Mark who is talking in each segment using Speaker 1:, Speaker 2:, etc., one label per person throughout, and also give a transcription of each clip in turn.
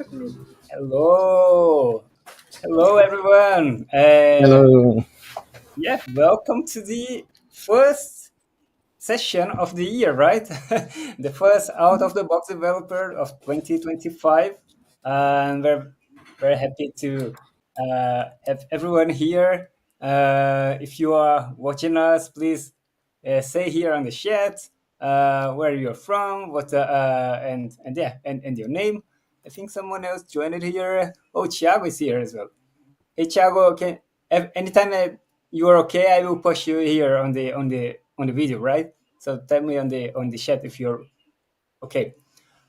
Speaker 1: Hello, hello everyone.
Speaker 2: Hello.
Speaker 1: Yeah, welcome to the first session of the year, right? The first out of the box developer of 2025. And we're very happy to have everyone here. If you are watching us, please say here on the chat where you're from, and yeah, and your name. I think someone else joined here. Oh, Thiago is here as well. Hey, Thiago, anytime you are okay, I will push you here on the video, right? So tell me on the chat if you're okay.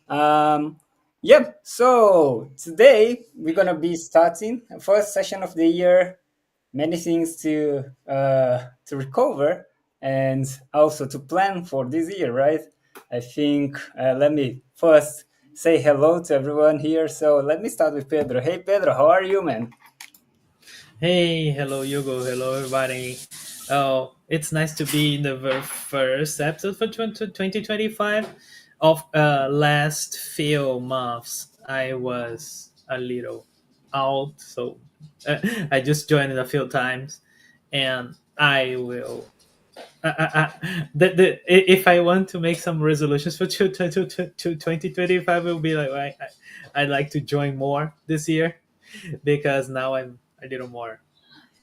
Speaker 1: Um, yep. So today we're gonna be starting the first session of the year. Many things to recover and also to plan for this year, right? I think let me first say hello to everyone here. So let me start with Pedro. Hey, Pedro, how are you, man?
Speaker 3: Hey, hello Hugo, hello everybody. Oh, it's nice to be in the first episode for 2025. Of last few months, I was a little out, so I just joined a few times, and I will. If I want to make some resolutions for 2025, it will be like I'd like to join more this year because now I'm a little more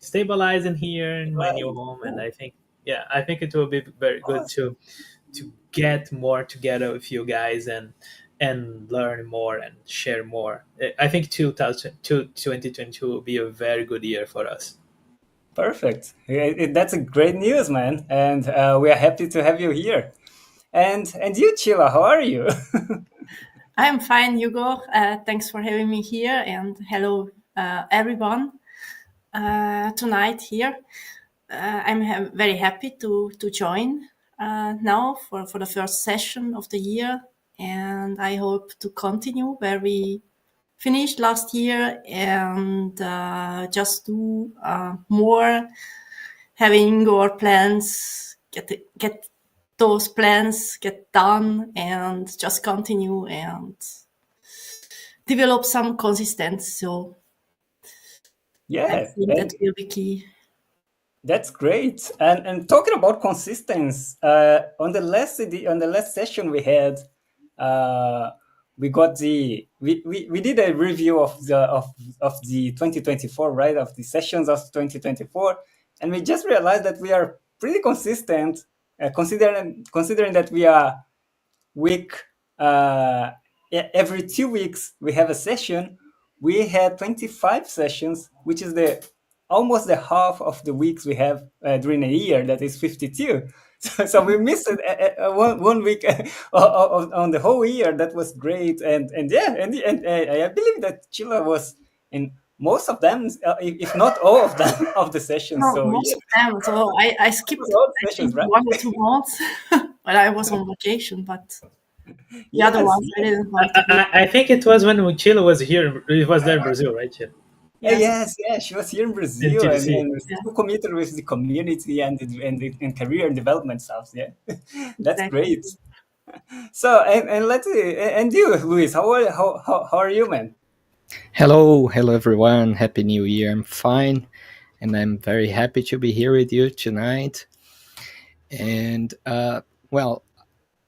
Speaker 3: stabilizing here in my new
Speaker 1: Right.
Speaker 3: home, and
Speaker 1: Cool.
Speaker 3: I think it will be very good
Speaker 1: Awesome.
Speaker 3: to get more together with you guys and learn more and share more. I think 2022 will be a very good year for us.
Speaker 1: Perfect. That's a great news, man. And we are happy to have you here. And you, Chila, how are you?
Speaker 4: I'm fine, Hugo. Thanks for having me here, and hello, everyone. Tonight here, I'm very happy to join now for the first session of the year, and I hope to continue where we finished last year and just do more, having our plans, get those plans get done, and just continue and develop some consistency. So I
Speaker 1: Yeah,
Speaker 4: think that
Speaker 1: and
Speaker 4: will be key.
Speaker 1: that's great. And talking about consistency, on the last session we had, uh, we did a review of the 2024, right, of the sessions of 2024, and we just realized that we are pretty consistent, considering that we are week every 2 weeks we have a session. We had 25 sessions, which is the almost the half of the weeks we have during a year, that is 52. So we missed it, one week on the whole year. That was great. And yeah, and I believe that Chila was in most of them, if not all of them, of the sessions.
Speaker 4: No,
Speaker 1: So yeah,
Speaker 4: most of them. So I
Speaker 1: it was
Speaker 4: skipped,
Speaker 1: all
Speaker 4: I
Speaker 1: the
Speaker 4: think,
Speaker 1: sessions, right?
Speaker 4: 1 or 2 months while I was on vacation, but the other
Speaker 1: Yes,
Speaker 4: ones I
Speaker 1: yes.
Speaker 4: didn't want to do.
Speaker 3: I think it was when Chile was here. It was there in Brazil, right, Chile?
Speaker 4: Yes,
Speaker 1: Yes, yes, she was here in
Speaker 3: In
Speaker 1: Brazil
Speaker 3: TDC.
Speaker 1: and
Speaker 4: yeah,
Speaker 1: still committed with the community and career development stuff. Yeah, that's
Speaker 4: exactly.
Speaker 1: great. So and let's and you, Luis, how are you, man?
Speaker 2: Hello, everyone. Happy New Year. I'm fine, and I'm very happy to be here with you tonight. And well,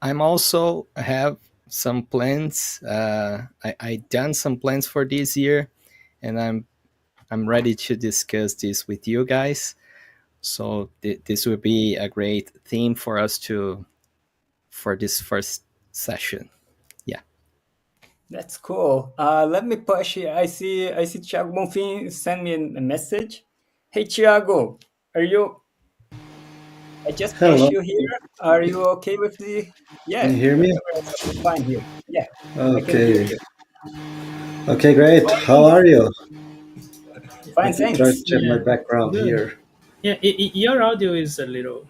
Speaker 2: I'm also have some plans. I done some plans for this year, and I'm ready to discuss this with you guys. So this will be a great theme for us to for this first session. Yeah.
Speaker 1: That's cool. Let me push here. I see Thiago Bonfim send me a message. Hey Thiago, are you? I just push
Speaker 5: Hello,
Speaker 1: you here. Are you okay with the?
Speaker 5: can
Speaker 1: Yeah,
Speaker 5: you hear me?
Speaker 1: everything's fine here. Yeah, I can hear
Speaker 5: Okay,
Speaker 1: you.
Speaker 5: okay, great. How are you?
Speaker 1: Fine,
Speaker 5: Let me try to
Speaker 1: thanks.
Speaker 5: check my
Speaker 3: Yeah,
Speaker 5: background
Speaker 3: good.
Speaker 5: here.
Speaker 3: Yeah, your audio is a little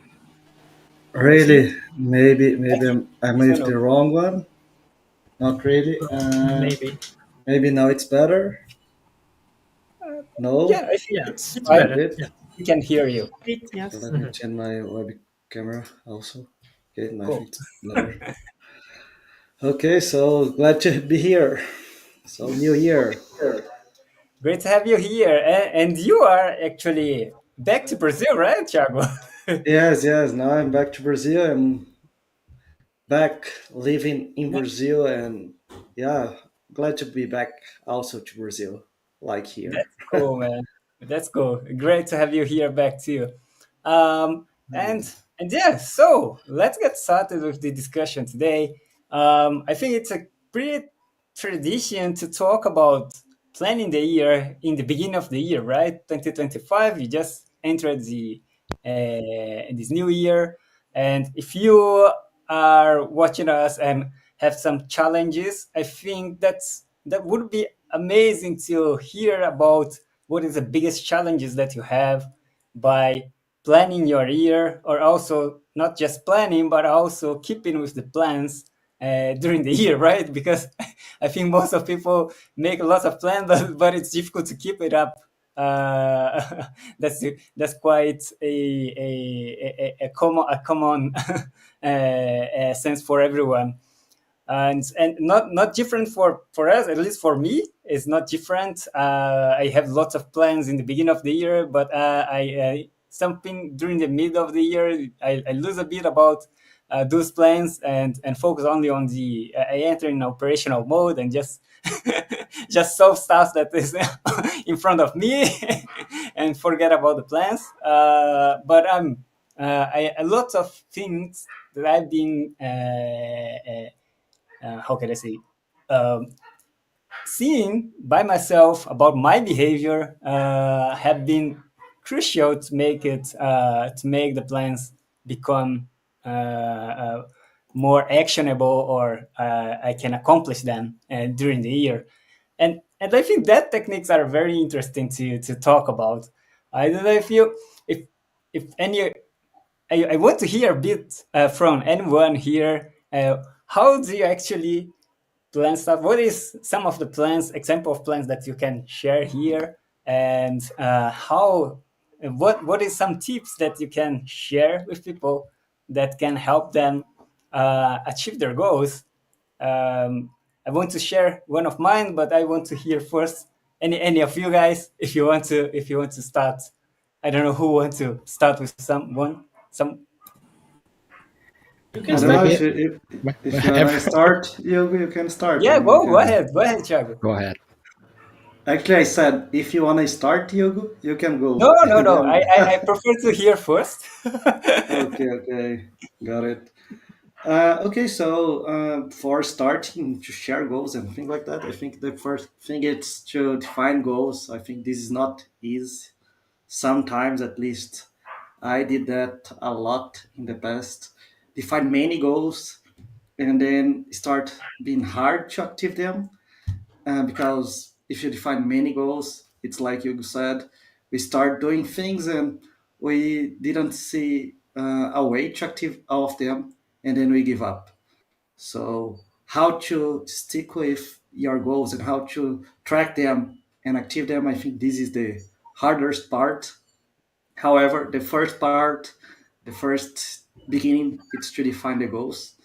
Speaker 3: noisy.
Speaker 5: Really? Maybe
Speaker 1: I
Speaker 5: maybe
Speaker 1: think
Speaker 5: I'm
Speaker 1: it's
Speaker 5: with
Speaker 1: gonna.
Speaker 5: the wrong one. Not really.
Speaker 3: Maybe.
Speaker 5: Maybe now it's better.
Speaker 1: Yeah,
Speaker 5: No,
Speaker 1: I think
Speaker 3: Yeah,
Speaker 1: it's
Speaker 3: it's
Speaker 5: a
Speaker 1: fine.
Speaker 3: better.
Speaker 5: bit.
Speaker 3: Yeah.
Speaker 1: We can hear you.
Speaker 4: Great,
Speaker 5: Okay,
Speaker 4: yes.
Speaker 5: let me
Speaker 3: Mhm.
Speaker 5: change my web camera also. Okay, now I
Speaker 1: Cool.
Speaker 5: think it's better. Okay, so glad to be here. So new year.
Speaker 1: Great to have you here. And you are actually back to Brazil, right, Thiago?
Speaker 5: Yes, yes. Now I'm back to Brazil. I'm back living in Brazil, and yeah, glad to be back also to Brazil, like here.
Speaker 1: That's cool, man. That's cool. Great to have you here back too. Um, and
Speaker 5: Hmm.
Speaker 1: and yeah, so let's get started with the discussion today. I think it's a pretty tradition to talk about planning the year in the beginning of the year, right? 2025, you just entered the this new year, and if you are watching us and have some challenges, I think that would be amazing to hear about what is the biggest challenges that you have by planning your year, or also not just planning but also keeping with the plans during the year, right? Because I think most of people make a lot of plans, but it's difficult to keep it up. That's quite a common sense for everyone, and not different for us, at least for me it's not different. I have lots of plans in the beginning of the year, but I something during the mid of the year I lose a bit about those plans, and focus only on the I enter in operational mode and just just solve stuff that is in front of me and forget about the plans. But a lot of things that I've been how can I say, um, seeing by myself about my behavior have been crucial to make it to make the plans become more actionable, or I can accomplish them during the year. And I think that techniques are very interesting to talk about. I don't know if if any I want to hear a bit from anyone here. How do you actually plan stuff? What is some of the plans, example of plans that you can share here, and how? What is some tips that you can share with people that can help them achieve their goals? I want to share one of mine, but I want to hear first any of you guys if you want to start. I don't know who want to start with someone. Some
Speaker 3: You can
Speaker 5: I don't know
Speaker 3: start.
Speaker 2: Maybe
Speaker 5: if you wanna start, you can start. I
Speaker 1: Yeah,
Speaker 5: mean, you can.
Speaker 1: go ahead, Thiago.
Speaker 2: go ahead.
Speaker 5: Actually, I said if you wanna start, you can
Speaker 1: No,
Speaker 5: go,
Speaker 1: no,
Speaker 5: and
Speaker 1: no.
Speaker 5: then.
Speaker 1: I prefer to hear first.
Speaker 5: Okay, okay, got it. Okay, so for starting to share goals and things like that, I think the first thing is to define goals. I think this is not easy. Sometimes, at least, I did that a lot in the past. Define many goals and then start being hard to achieve them. Because if you define many goals, it's like you said, we start doing things and we didn't see a way to achieve all of them, and then we give up. So, how to stick with your goals and how to track them and achieve them, I think this is the hardest part. However, the first beginning, it's to define the goals.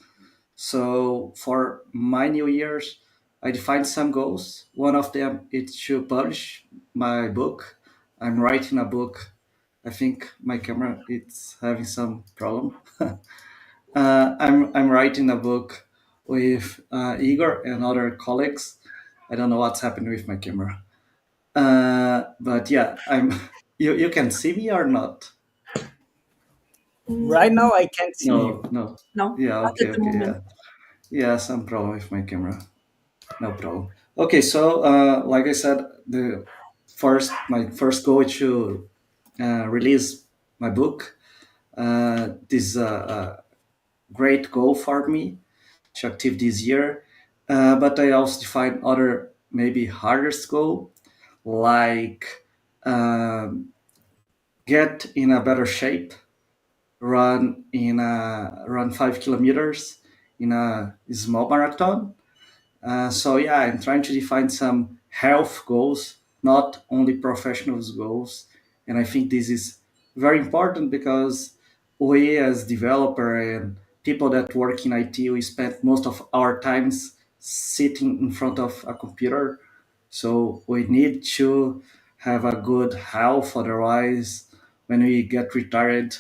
Speaker 5: So, for my New Year's, I defined some goals. One of them is to publish my book. I'm writing a book. I think my camera it's having some problem. I'm writing a book with Igor and other colleagues. I don't know what's happening with my camera. But yeah, I'm. You can see me or not?
Speaker 1: Right
Speaker 4: Mm,
Speaker 1: now, I can't see you.
Speaker 5: No, no.
Speaker 4: no,
Speaker 5: Yeah,
Speaker 4: not
Speaker 5: okay,
Speaker 4: at the
Speaker 5: okay,
Speaker 4: moment.
Speaker 5: yeah, yeah. Some problem with my camera. No problem. Okay, so like I said, the my first goal is to release my book. This is a great goal for me to achieve this year. But I also define other maybe harder goal, like um, get in a better shape, run 5 kilometers in a small marathon. So yeah, I'm trying to define some health goals, not only professional goals, and I think this is very important because we as developer and people that work in IT, we spend most of our times sitting in front of a computer. So we need to have a good health. Otherwise, when we get retired,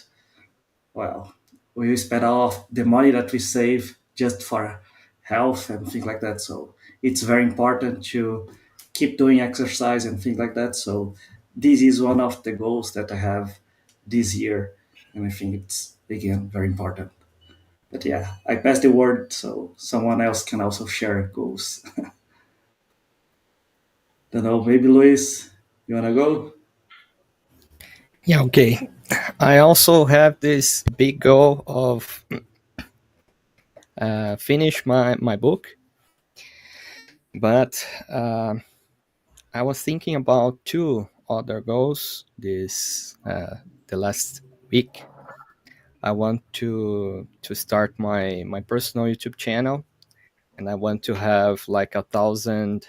Speaker 5: well, we spend all of the money that we save just for health and things like that. So it's very important to keep doing exercise and things like that. So this is one of the goals that I have this year, and I think it's again very important. But yeah, I pass the word so someone else can also share goals. Don't know, maybe Luis, you wanna go?
Speaker 2: Yeah, okay. I also have this big goal of finish my book, but I was thinking about two other goals this the last week. I want to start my personal YouTube channel, and I want to have like 1,000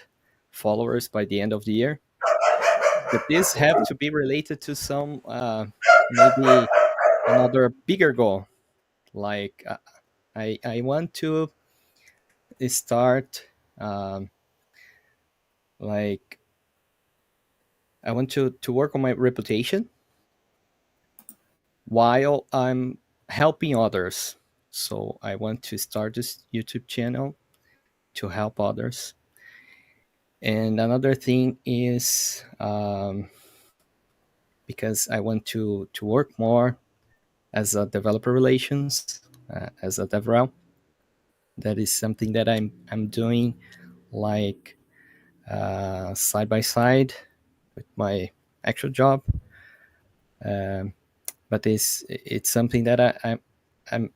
Speaker 2: followers by the end of the year. But this have to be related to some maybe another bigger goal. Like I want to start like I want to work on my reputation while I'm helping others. So I want to start this YouTube channel to help others. And another thing is because I want to work more as a developer relations, as a DevRel. That is something that I'm doing like side by side with my actual job. Um, but it's something that I'm I'm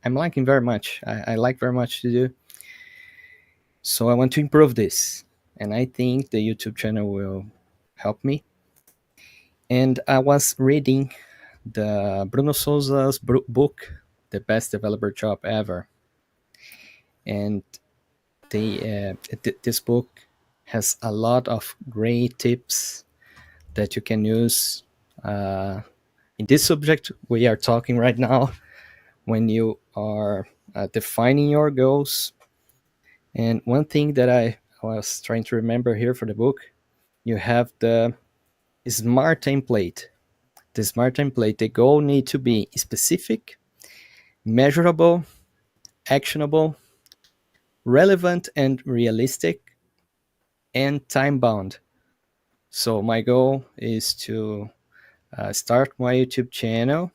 Speaker 2: I'm liking very much. I like very much to do. So I want to improve this, and I think the YouTube channel will help me. And I was reading the Bruno Souza's book, "The Best Developer Job Ever," and this book has a lot of great tips that you can use in this subject we are talking right now when you are defining your goals. And one thing that I was trying to remember here for the book, you have the smart template. The smart template, the goal need to be specific, measurable, actionable, relevant and realistic, and time bound. So my goal is to start my YouTube channel,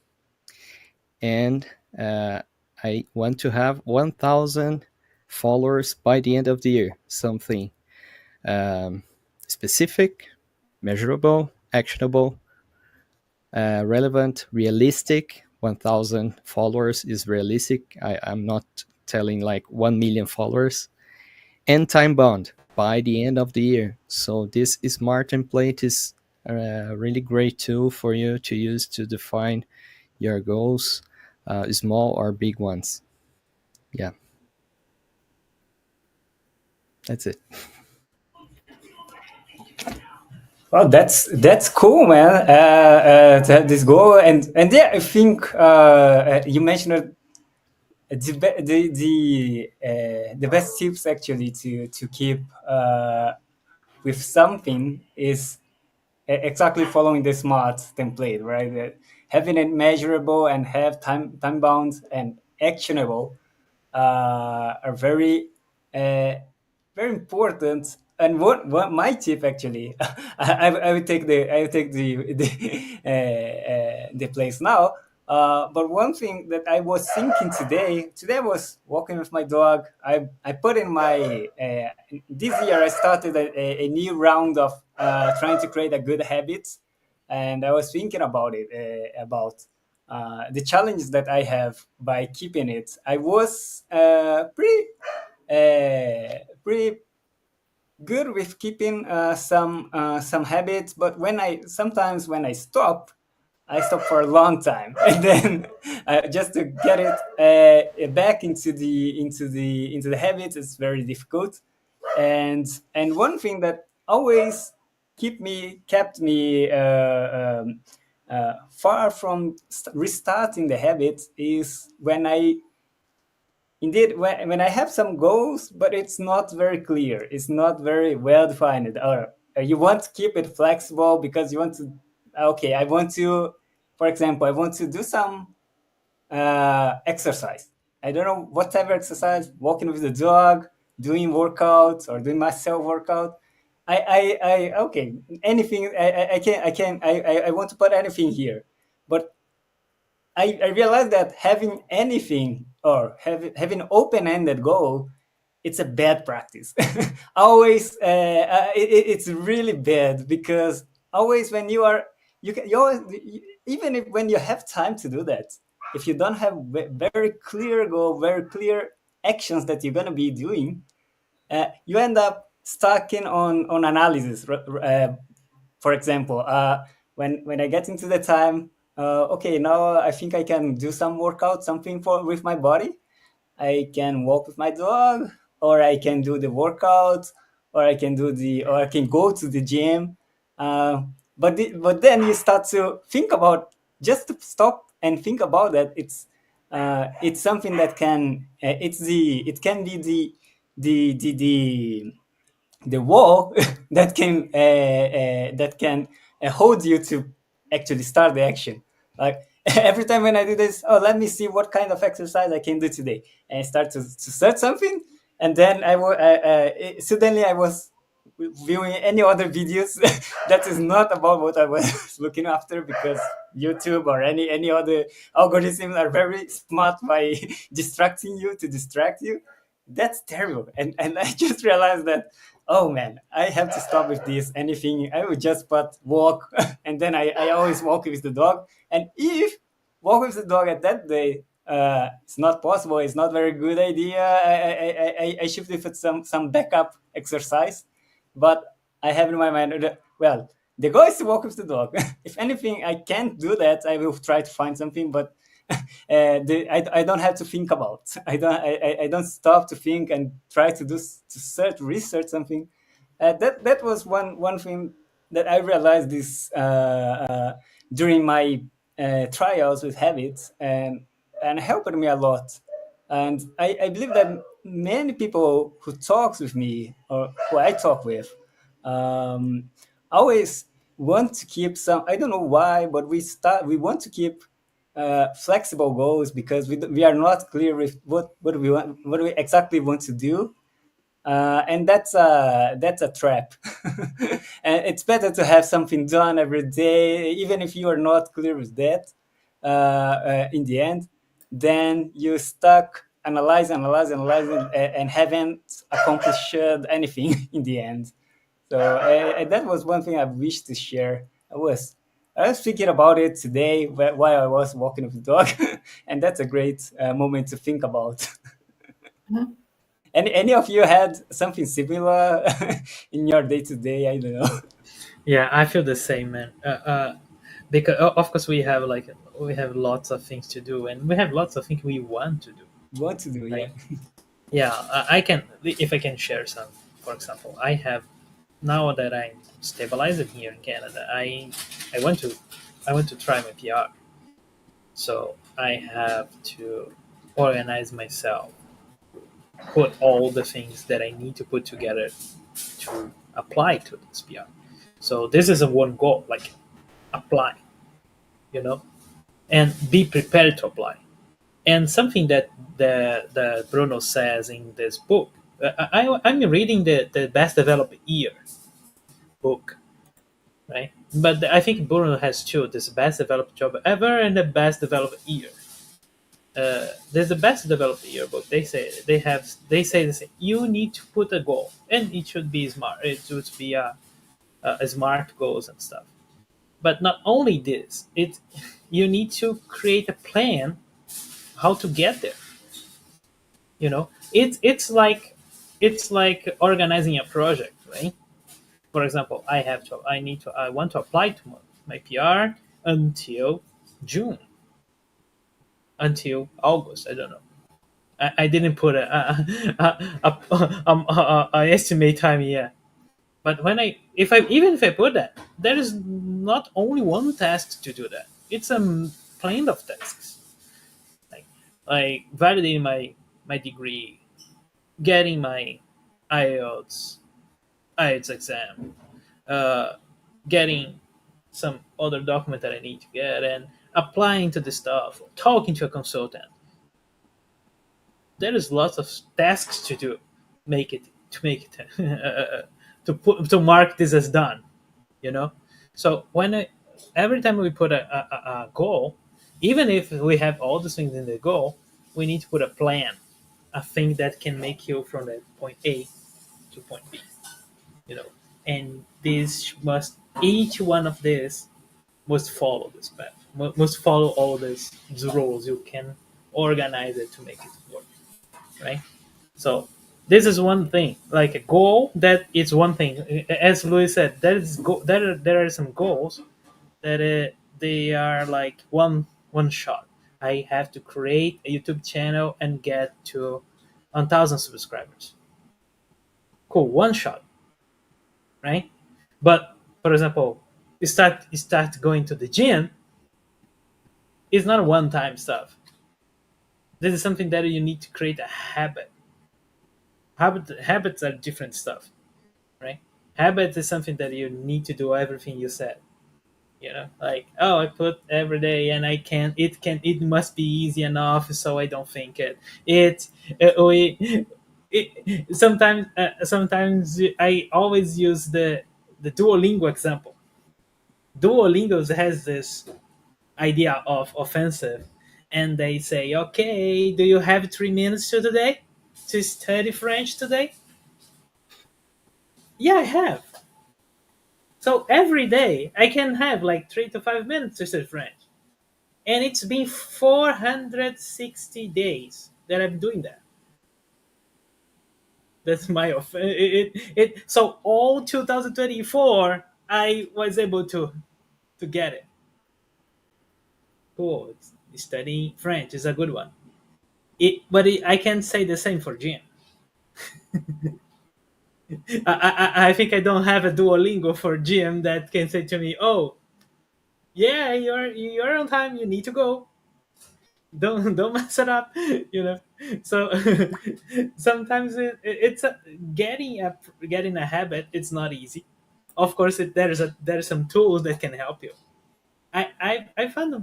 Speaker 2: and I want to have 1,000 followers by the end of the year. Something um, specific, measurable, actionable, relevant, realistic. 1,000 followers is realistic. I'm not telling like 1 million followers. And time bound by the end of the year. So this smart template is a really great tool for you to use to define your goals, small or big ones. Yeah, that's it.
Speaker 1: Well, that's cool, man. To have this goal, and yeah, I think you mentioned the best tips actually to keep with something is exactly following the smart template, right? Having it measurable and have time bound and actionable are uh, very important. And what my tip actually, I would take the place now. But one thing that I was thinking today I was walking with my dog. I put in my this year I started a new round of trying to create a good habit, and I was thinking about it about the challenge that I have by keeping it. I was pretty good with keeping some habits, but when I stop, I stop for a long time, and then just to get it back into the habits is very difficult. And one thing that always kept me far from restarting the habit is when I indeed, when I have some goals, but it's not very clear, it's not very well defined, or you want to keep it flexible because you want to, okay, I want to, for example, I want to do some exercise. I don't know what type of exercise, walking with the dog, doing workouts, or doing myself workout. Okay, anything. I want to put anything here, but I realized that having anything or having open-ended goal, it's a bad practice. Always, it's really bad because always when you are, you always, even if when you have time to do that, if you don't have very clear goal, very clear actions that you're gonna be doing, you end up stuck in on analysis. For example, when I get into the time, okay, now I think I can do some workout, something for with my body. I can walk with my dog, or I can do the workout, or I can go to the gym. But then you start to think about, just to stop and think about that. It's something that can it can be the the wall that can hold you to actually start the action. Like every time when I do this, oh, let me see what kind of exercise I can do today, and I start to search something, and then suddenly I was viewing any other videos that is not about what I was looking after, because YouTube or any other algorithms are very smart by distracting you to distract you. That's terrible. And I just realized that, oh man, I have to stop with this. Anything, I would just put walk, and then I always walk with the dog. And if walk with the dog at that day, it's not possible, it's not very good idea. I should look at some backup exercise. But I have in my mind, well, the goal is to walk with the dog. If anything, I can't do that, I will try to find something, but I don't have to think about. I don't stop to think and try to research something. That was one thing that I realized this during my trials with habits, and helped me a lot. And I believe that many people who talks with me, or who I talk with, um, always want to keep some. I don't know why, but we want to keep flexible goals because we are not clear with what we exactly want to do, and that's a trap. And it's better to have something done every day, even if you are not clear with that. In the end, then you stuck analyzing, and haven't accomplished anything in the end. So that was one thing I wish to share. I was thinking about it today while I was walking with the dog, and that's a great moment to think about.
Speaker 4: Mhm.
Speaker 1: Any of you had something similar in your day to day? I don't know.
Speaker 3: Yeah, I feel the same, man. Because of course we have lots of things to do, and we have lots of things we want to do,
Speaker 1: What to do? Yeah.
Speaker 3: right? Yeah, I can, if I can share some. For example, I have, now that I'm stabilizing here in Canada, I want to try my PR. So I have to organize myself, put all the things that I need to put together to apply to this PR. So this is a one goal, like apply, you know, and be prepared to apply. And something that the Bruno says in this book, I'm reading the best developed year book, right? But I think Bruno has two: this best developed job ever and the best developed year. There's the best developed yearbook. They say this. You need to put a goal, and it should be smart. It should be a smart goals and stuff. But not only this, it you need to create a plan how to get there. You know, it's like organizing a project, right? For example, I want to apply to my PR until June, until August. I don't know. I didn't put a estimate time yet. But when I if I even if I put that, there is not only one task to do that. It's a plan of tasks. Like like validating my my degree, getting my IELTS IELTS exam, uh, getting some other document that I need to get, and applying to the stuff, talking to a consultant. There is lots of tasks to do, make it to make it to mark this as done. You know, so every time we put a goal, even if we have all the things in the goal, we need to put a plan, a thing that can make you from that point A to point B. You know, and this must each one of these must follow this path, must follow all these rules. You can organize it to make it work, right? So this is one thing, like a goal that is one thing. As Louis said, there are some goals that they are like one shot. I have to create a YouTube channel and get to 1,000 subscribers. Cool, one shot, right? But for example, you start going to the gym. It's not a one-time stuff. This is something that you need to create a habit. Habits are different stuff, right? Habits is something that you need to do everything you said. Like, oh, I put every day, and it must be easy enough, so I don't think it we sometimes I always use the Duolingo example. Duolingo has this idea of offensive, and they say, okay, do you have 3 minutes today to study French today? Yeah, I have. So every day I can have like 3 to 5 minutes to study French. And it's been 460 days that I'm doing that. That's my so all 2024 I was able to get it. Cool. Studying French is a good one. I can't say the same for gym. I think I don't have a Duolingo for gym that can say to me, "Oh, yeah, you're on time. You need to go. Don't mess it up." you know. So sometimes getting a habit. It's not easy. Of course, there's some tools that can help you. I found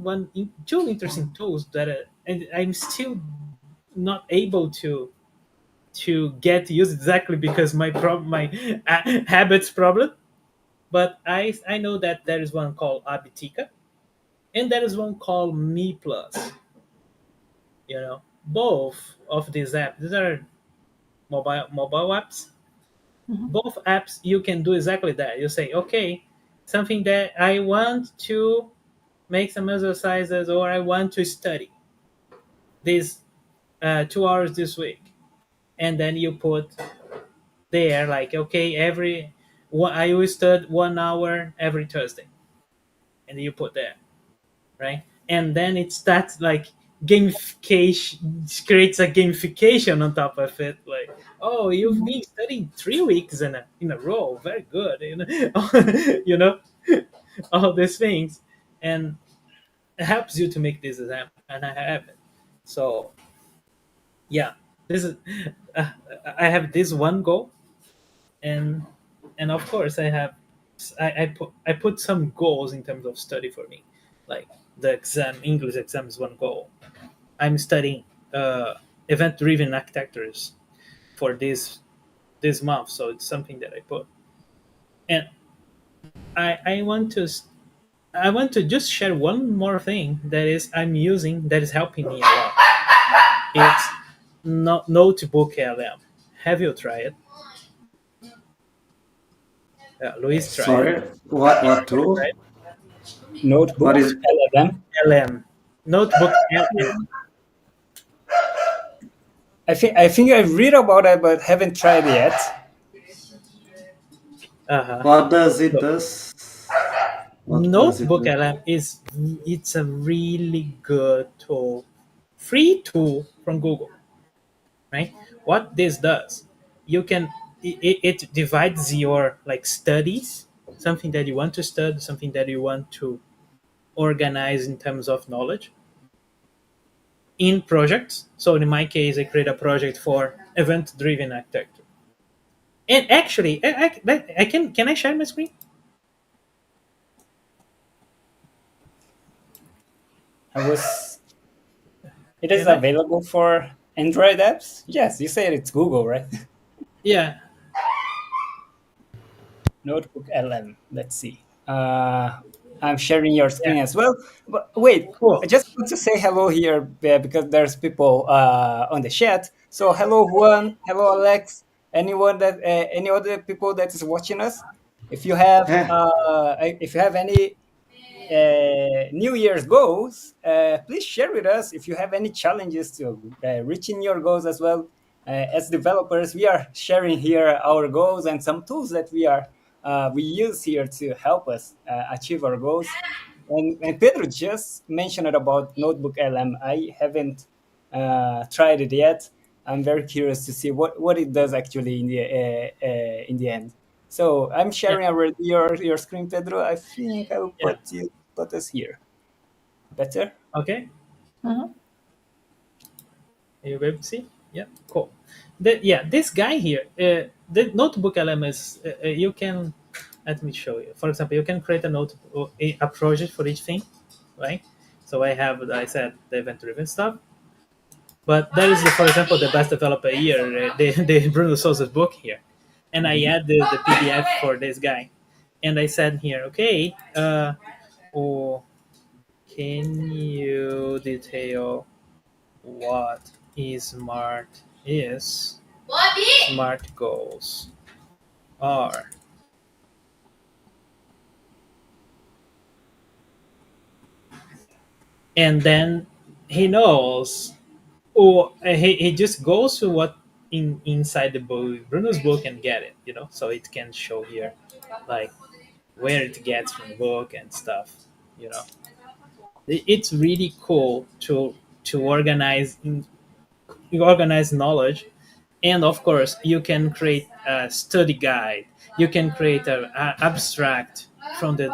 Speaker 3: two interesting tools that and I'm still not able to get used exactly because my habits problem. But I know that there is one called Abitica, and there is one called Me Plus. Both of these are mobile apps.
Speaker 4: Mhm.
Speaker 3: Both apps you can do exactly that. You say, okay, something that I want to make some exercises, or I want to study these 2 hours this week, and then you put there like, okay, I will study 1 hour every Thursday, and you put there, right? And then it starts like gamification, creates a gamification on top of it, like, oh, you've been studying 3 weeks in a row, very good, you know all these things, and it helps you to make this exam, and I have it. So yeah, this is uh, I have this one goal, and of course I put some goals in terms of study for me, like the English exam is one goal. I'm studying event driven architectures for this month, so it's something that I put. And I want to just share one more thing that is I'm using that is helping me a lot. It's Notebook LM. Have you tried it? Luis tried it.
Speaker 5: Sorry, what tool?
Speaker 3: Right?
Speaker 5: What
Speaker 1: Notebook,
Speaker 5: is
Speaker 1: LLM.
Speaker 3: LM. Notebook LM.
Speaker 1: I think I read about it, but haven't tried yet.
Speaker 3: Uh-huh.
Speaker 5: what does it
Speaker 3: So
Speaker 5: does? What does it
Speaker 3: Notebook
Speaker 5: do?
Speaker 3: LM it's a really good tool, free tool from Google, right? What this does, you can it divides your like studies, something that you want to study, something that you want to organize in terms of knowledge, in projects. So in my case, I create a project for event-driven architecture. And actually, I can I share my screen?
Speaker 1: I was. It is
Speaker 3: Can I?
Speaker 1: available for Android apps. Yes, you said it's Google, right?
Speaker 3: Yeah,
Speaker 1: Notebook LM. Let's see. I'm sharing your
Speaker 3: yeah,
Speaker 1: screen as well. But wait, I
Speaker 3: cool.
Speaker 1: just want to say hello here because there's people on the chat. So hello Juan, hello Alex, anyone that any other people that is watching us.
Speaker 5: Eh,
Speaker 1: If you have any New Year's goals, please share with us if you have any challenges to reaching your goals as well. As developers, we are sharing here our goals and some tools that we use here to help us achieve our goals. And Pedro just mentioned about Notebook LM. I haven't tried it yet. I'm very curious to see what it does actually in the end. So I'm
Speaker 3: Yeah,
Speaker 1: sharing already your screen, Pedro. I think I will
Speaker 3: yeah.
Speaker 1: put us here. Better?
Speaker 3: Okay.
Speaker 4: Mhm.
Speaker 3: You able to see? Yeah, cool. Yeah, this guy here, the notebook LMS, you can, let me show you. For example, you can create a notebook, a project for each thing, right? So I have, I said, the event-driven stuff. But there is, for example, the best developer here, the Bruno Souza's book here. And I
Speaker 1: Mhm.
Speaker 3: add the PDF for this guy. And I said here, okay, oh, can you detail what is smart goals are, and then he knows, or he just goes to what inside the book, Bruno's book, and get it, so it can show here like where it gets from the book and stuff you know it's really cool to organize knowledge. And of course you can create a study guide, you can create a abstract from the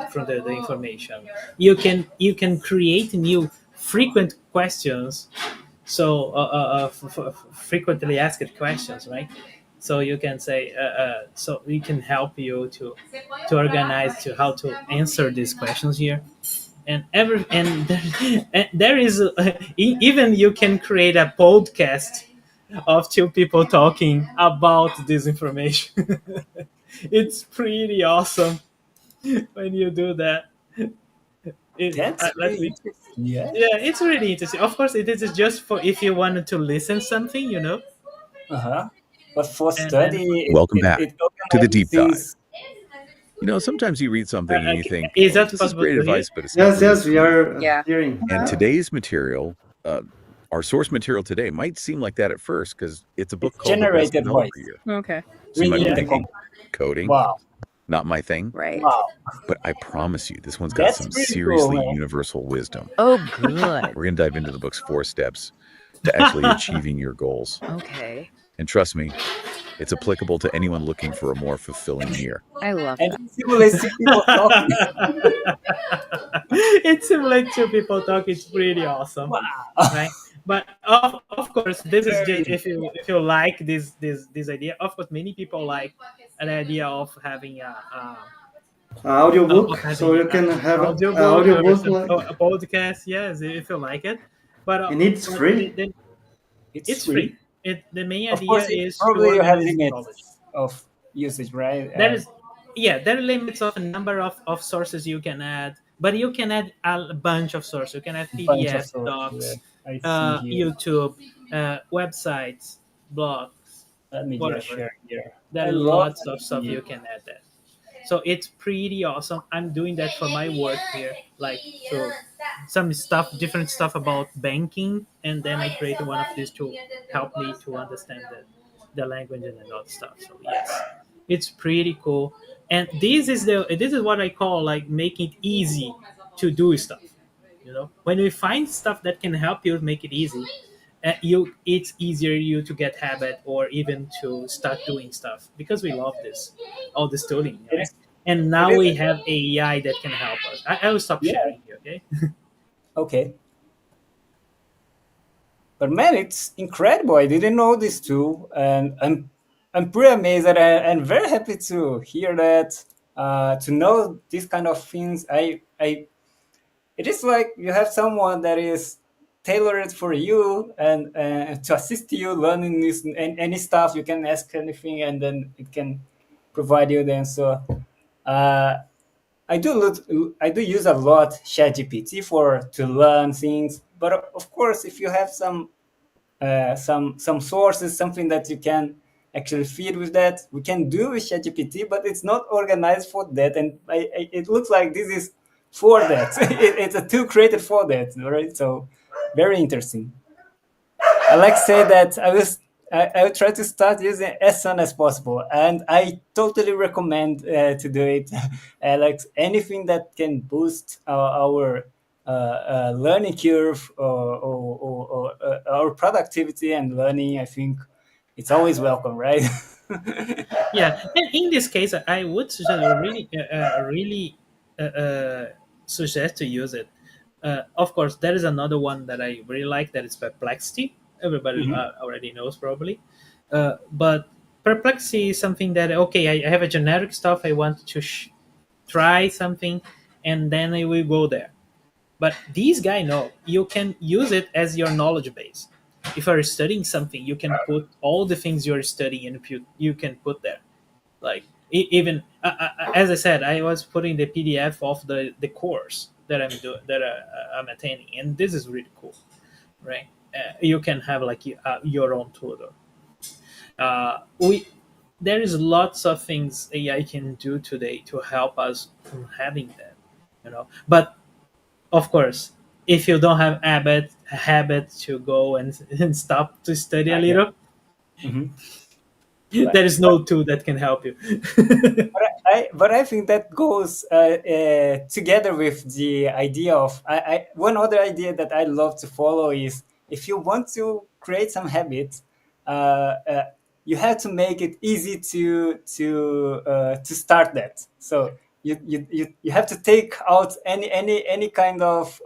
Speaker 3: information, you can create new frequent questions. So frequently asked questions, right? So you can say so we can help you to organize to how to answer these questions here. And there is even you can create a podcast of two people talking about this information. It's pretty awesome when you do that.
Speaker 1: That's
Speaker 3: Let
Speaker 1: really
Speaker 3: me.
Speaker 1: interesting. Yeah.
Speaker 3: Yeah, it's really interesting. Of course, it is just for if you wanted to listen something,
Speaker 1: Uh-huh. But for
Speaker 3: and then
Speaker 1: study,
Speaker 6: Welcome back
Speaker 1: it
Speaker 6: to the
Speaker 1: organizes
Speaker 6: deep dive.
Speaker 1: things.
Speaker 6: Sometimes you read something and you think,
Speaker 3: is
Speaker 6: oh,
Speaker 3: that
Speaker 6: this is
Speaker 3: possible
Speaker 6: great
Speaker 3: to hear?
Speaker 6: advice, but it's not
Speaker 5: yes,
Speaker 6: really
Speaker 5: yes,
Speaker 6: for
Speaker 5: we
Speaker 6: me.
Speaker 5: are
Speaker 7: Yeah.
Speaker 5: hearing.
Speaker 6: And
Speaker 1: Uh-huh.
Speaker 6: today's material, our source material today, might seem like that at first because it's a book
Speaker 1: It's
Speaker 6: called The Best
Speaker 1: generated
Speaker 6: Developer
Speaker 1: voice.
Speaker 6: Year.
Speaker 7: Okay.
Speaker 6: So you might be
Speaker 1: Reading
Speaker 3: Yeah.
Speaker 1: the
Speaker 6: thinking,
Speaker 1: content.
Speaker 6: coding,
Speaker 1: Wow.
Speaker 6: not my thing.
Speaker 7: Right.
Speaker 1: Wow.
Speaker 6: But I promise you, this one's got
Speaker 1: That's
Speaker 6: some
Speaker 1: pretty cool,
Speaker 6: seriously
Speaker 1: man.
Speaker 6: universal wisdom.
Speaker 7: Oh, good.
Speaker 6: We're going to dive into the book's 4 steps to actually achieving your goals.
Speaker 7: Okay.
Speaker 6: And trust me, it's applicable to anyone looking for a more fulfilling year.
Speaker 7: I love
Speaker 1: And
Speaker 7: that.
Speaker 1: it simulates two people talking.
Speaker 3: It's similar to people talk. It's pretty awesome,
Speaker 1: Wow.
Speaker 3: right? But of course, this is
Speaker 1: Very
Speaker 3: just if you like this idea. Of course, many people like an idea of having
Speaker 5: Audiobook, so you can
Speaker 3: an
Speaker 5: have an
Speaker 3: audiobook or
Speaker 5: audiobook like,
Speaker 3: a podcast. Yes, if you like it, but
Speaker 5: and it's free.
Speaker 1: It's
Speaker 3: it's free.
Speaker 1: free.
Speaker 3: The main
Speaker 1: Of
Speaker 3: idea
Speaker 1: course,
Speaker 3: is to
Speaker 1: probably you have
Speaker 3: organize knowledge.
Speaker 1: limits of usage, right?
Speaker 3: There is, yeah, there are limits of a number of sources you can add, but you can add a bunch of sources. You can add
Speaker 1: Bunch of
Speaker 3: PDF,
Speaker 1: sources. Yeah.
Speaker 3: docs,
Speaker 1: I see here.
Speaker 3: YouTube, websites, blogs,
Speaker 1: Let me just
Speaker 3: whatever.
Speaker 1: share here.
Speaker 3: There
Speaker 1: I
Speaker 3: are
Speaker 1: love
Speaker 3: lots of stuff
Speaker 1: the
Speaker 3: you can add there. So it's pretty awesome. I'm doing that for my work here, like to some stuff, different stuff about banking, and then I created one of these to help me to understand the language and all that stuff. So yes, it's pretty cool. And this is what I call like making it easy to do stuff. When we find stuff that can help you make it easy, it's easier you to get habit or even to start doing stuff because we love this all this tooling,
Speaker 1: it
Speaker 3: right?
Speaker 1: is
Speaker 3: And
Speaker 1: it
Speaker 3: now
Speaker 1: is
Speaker 3: we have AI that can help us. I will stop
Speaker 1: yeah.
Speaker 3: sharing here, okay?
Speaker 1: Okay. But man, it's incredible. I didn't know this too, and I'm pretty amazed and very happy to hear that. To know these kind of things, I it is like you have someone that is tailored for you and to assist you learning this and any stuff. You can ask anything, and then it can provide you the answer. Uh, I do use a lot ChatGPT for to learn things, but of course, if you have some sources, something that you can actually feed with that, we can do with ChatGPT, but it's not organized for that, and it looks like this is for that. It's a tool created for that, right? So very interesting. I like to say that I will try to start using it as soon as possible, and I totally recommend to do it. Like anything that can boost our learning curve or our productivity and learning, I think it's always welcome, right?
Speaker 3: Yeah, and in this case, I would suggest really suggest to use it. Of course, there is another one that I really like, that is Perplexity. Everybody
Speaker 1: Mhm.
Speaker 3: already knows probably, but Perplexity is something that, okay, I have a generic stuff I want to try something, and then I will go there. But these guy know you can use it as your knowledge base. If you're studying something, you can put all the things you're studying, and you can put there. Like even as I said, I was putting the PDF of the course that I'm attending, and this is really cool, right? You can have like your own tutor. We There is lots of things AI can do today to help us from having that, But of course, if you don't have a habit to go and stop to study a
Speaker 1: Yeah.
Speaker 3: little,
Speaker 1: Mhm.
Speaker 3: there is no tool that can help you.
Speaker 1: But I think that goes together with the idea of one other idea that I love to follow is if you want to create some habits, uh, you have to make it easy to start that. So you have to take out any kind of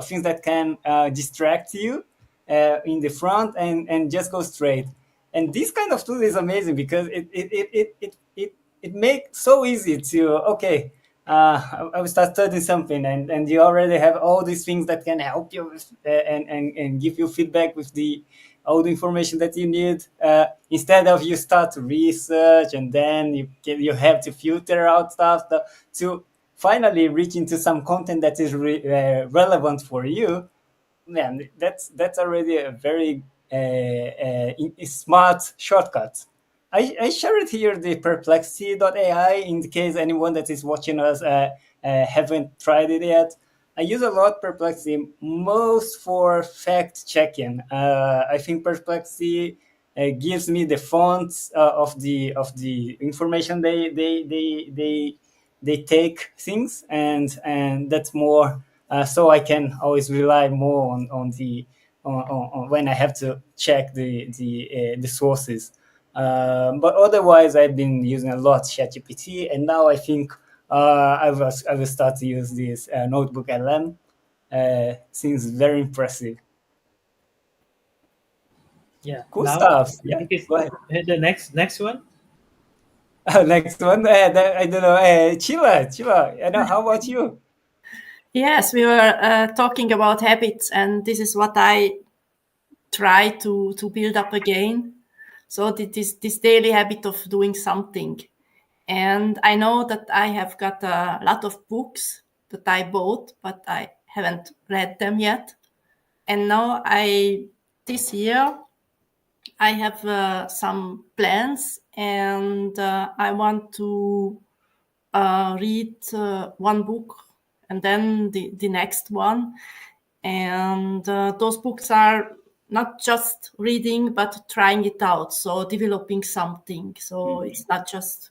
Speaker 1: things that can distract you in the front and just go straight. And this kind of tool is amazing because it makes so easy to okay, I will start studying something, and you already have all these things that can help you with, and give you feedback with the all the information that you need, instead of you start to research and then you have to filter out stuff to finally reach into some content that is relevant for you. Man, that's already a very smart shortcut. I share it here, the perplexity.ai, in case anyone that is watching us haven't tried it yet. I use a lot Perplexity, most for fact checking. I think Perplexity gives me the fonts of the information they take things, and that's more, so I can always rely more on the on when I have to check the sources. But otherwise, I've been using a lot ChatGPT, and now I think I will start to use this notebook LM. Seems very impressive.
Speaker 3: Yeah.
Speaker 1: Cool
Speaker 3: Now
Speaker 1: stuff.
Speaker 3: I
Speaker 1: Yeah,
Speaker 3: think it's
Speaker 1: go ahead.
Speaker 3: the next one.
Speaker 1: Next one. I don't know. Chila. I know. How about you?
Speaker 4: Yes, we were talking about habits, and this is what I try to build up again. So this daily habit of doing something. And I know that I have got a lot of books that I bought, but I haven't read them yet. And now this year, I have some plans, and I want to read one book and then the next one. And those books are not just reading, but trying it out. So developing something. So it's not just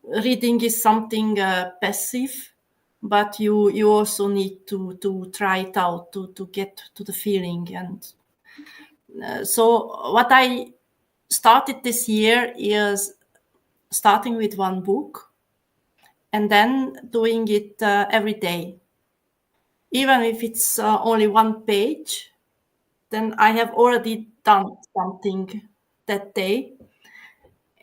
Speaker 4: reading is something passive, but you also need to try it out to get to the feeling. And so what I started this year is starting with one book and then doing it every day, even if it's only one page. then I have already done something that day.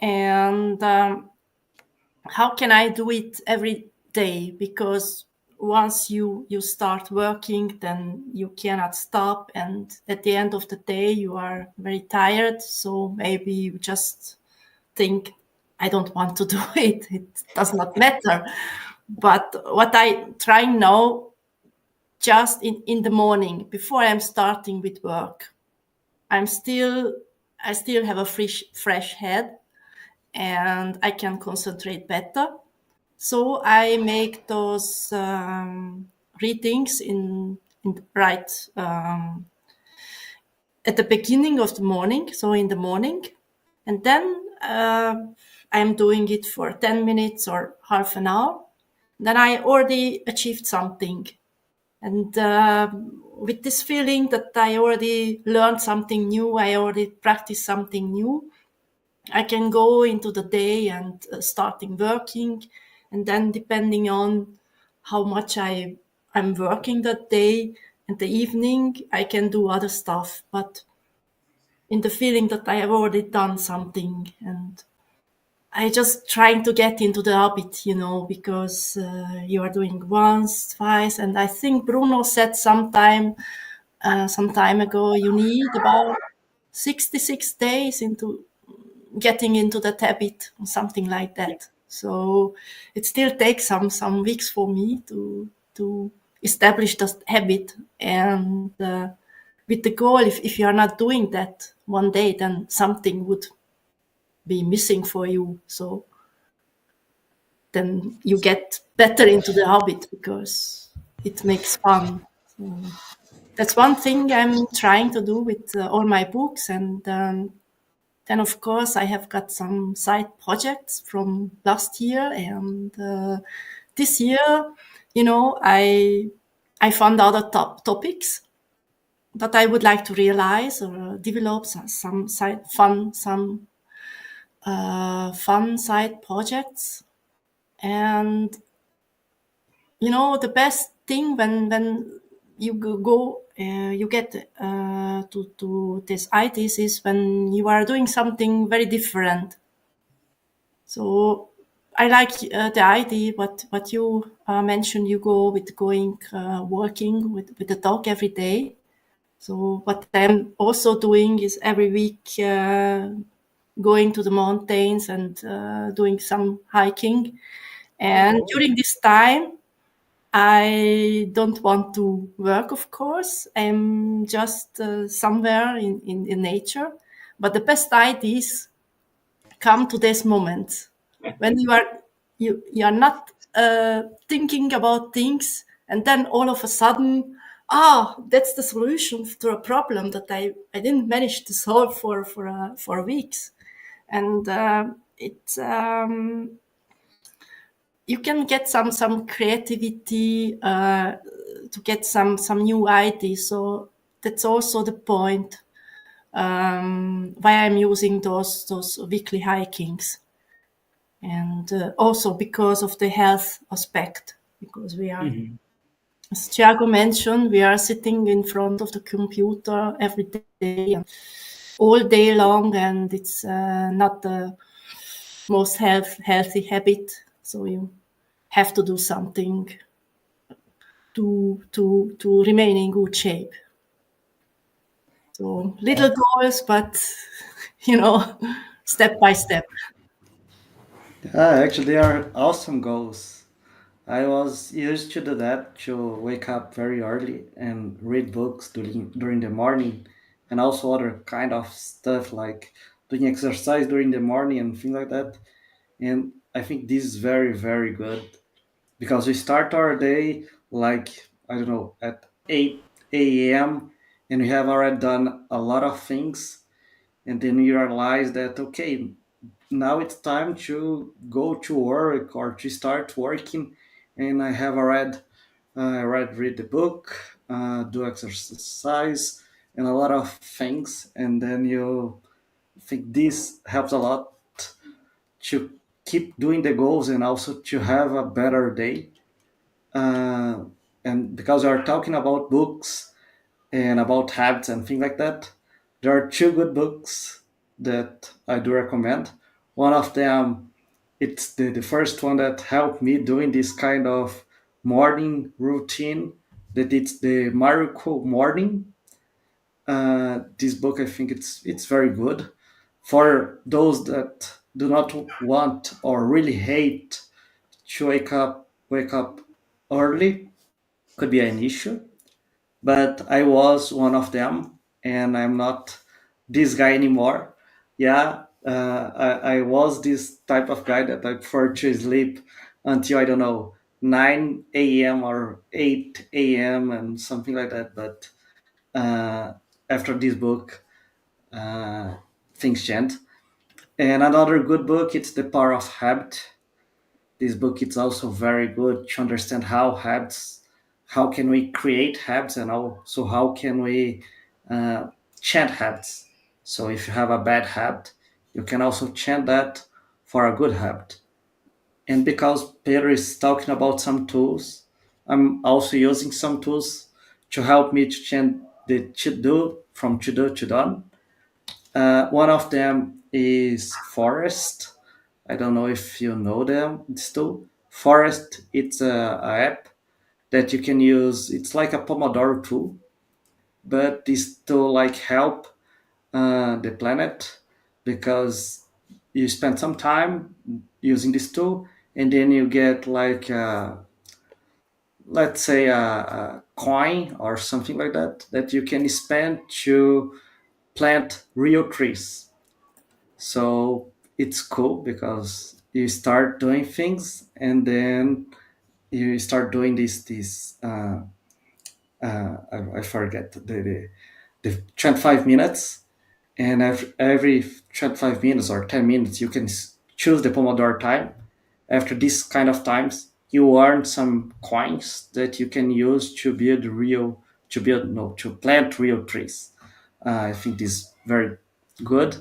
Speaker 4: And how can I do it every day? Because once you start working, then you cannot stop, and at the end of the day you are very tired. So maybe you just think, I don't want to do it. It does not matter. But what I try now, just in the morning before I'm starting with work, I'm still I still have a fresh head, and I can concentrate better. So I make those readings in the right at the beginning of the morning, so in the morning, and then I'm doing it for 10 minutes or half an hour. Then I already achieved something. And with this feeling that I already learned something new, I already practiced something new, I can go into the day and starting working. And then depending on how much I'm working that day, in the evening, I can do other stuff. But in the feeling that I have already done something, and I just trying to get into the habit, because you are doing once, twice, and I think Bruno said some time ago, you need about 66 days into getting into that habit or something like that. So it still takes some weeks for me to establish that habit. And with the goal, if you are not doing that one day, then something would be missing for you. So then you get better into the habit because it makes fun. So that's one thing I'm trying to do with all my books. And then, of course, I have got some side projects from last year. And this year, I found other topics that I would like to realize or develop some side fun side projects. And the best thing when you you get to these ideas is when you are doing something very different. So I like the idea what you mentioned. You go with going working with the dog every day. So what I'm also doing is every week going to the mountains and doing some hiking. And during this time, I don't want to work, of course. I'm just somewhere in nature. But the best ideas come to this moment when you are not thinking about things, and then all of a sudden, that's the solution to a problem that I didn't manage to solve for weeks. And it you can get some creativity to get some new ideas. So that's also the point why I'm using those weekly hikings. And also because of the health aspect, because we are, as Thiago mentioned, we are sitting in front of the computer every day and all day long, and it's not the most healthy habit. So you have to do something to remain in good shape. So little goals, but step by step.
Speaker 5: Actually, they are awesome goals. I was used to do that, to wake up very early and read books during the morning, and also other kind of stuff like doing exercise during the morning and things like that. And I think this is very, very good because we start our day like, I don't know, at 8 a.m. and we have already done a lot of things. And then you realize that, okay, now it's time to go to work or to start working. And I have already read the book, do exercise, and a lot of things. And then you think this helps a lot to keep doing the goals and also to have a better day. uh, and because we are talking about books, and about habits and things like that. There are two good books that I do recommend. One of them, it's the first one that helped me doing this kind of morning routine. That it's the Miracle Morning. This book, I think it's very good for those that do not want or really hate to wake up early. Could be an issue, but I was one of them, and I'm not this guy anymore. Yeah, I was this type of guy that I prefer to sleep until, I don't know, 9 a.m. or 8 a.m. and something like that. But uh, after this book, uh, things changed. And another good book, it's The Power of Habit. This book is also very good to understand how can we create habits, and also how can we uh, change habits. So if you have a bad habit, you can also change that for a good habit. And because Peter is talking about some tools, I'm also using some tools to help me to change the to do from to do to done. One of them is Forest. I don't know if you know them. This tool, Forest. It's a app that you can use. It's like a Pomodoro tool, but this tool like help the planet, because you spend some time using this tool, and then you get like let's say a coin or something like that that you can spend to plant real trees. So it's cool because you start doing things, and then you start doing this I forget the 25 minutes, and every 25 minutes or 10 minutes you can choose the Pomodoro time. After this kind of times, you earn some coins that you can use to build real to build no to plant real trees. I think this is very good.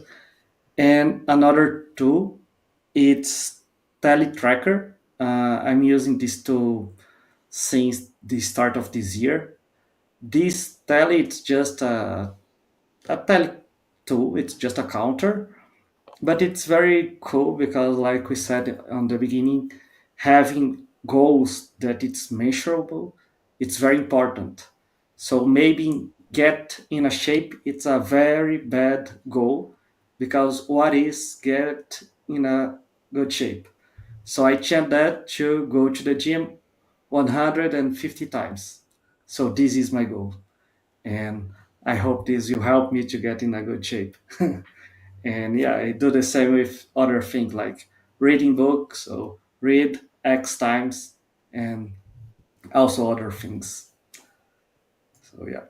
Speaker 5: And another tool, it's Tally Tracker. I'm using this tool since the start of this year. This Tally, it's just a Tally tool. It's just a counter, but it's very cool because, like we said on the beginning, having goals that it's measurable, it's very important. So maybe get in a shape, it's a very bad goal, because what is get in a good shape? So I changed that to go to the gym 150 times. So this is my goal, and I hope this will help me to get in a good shape. And yeah, I do the same with other things like reading books. So read X times, and also other things. So yeah.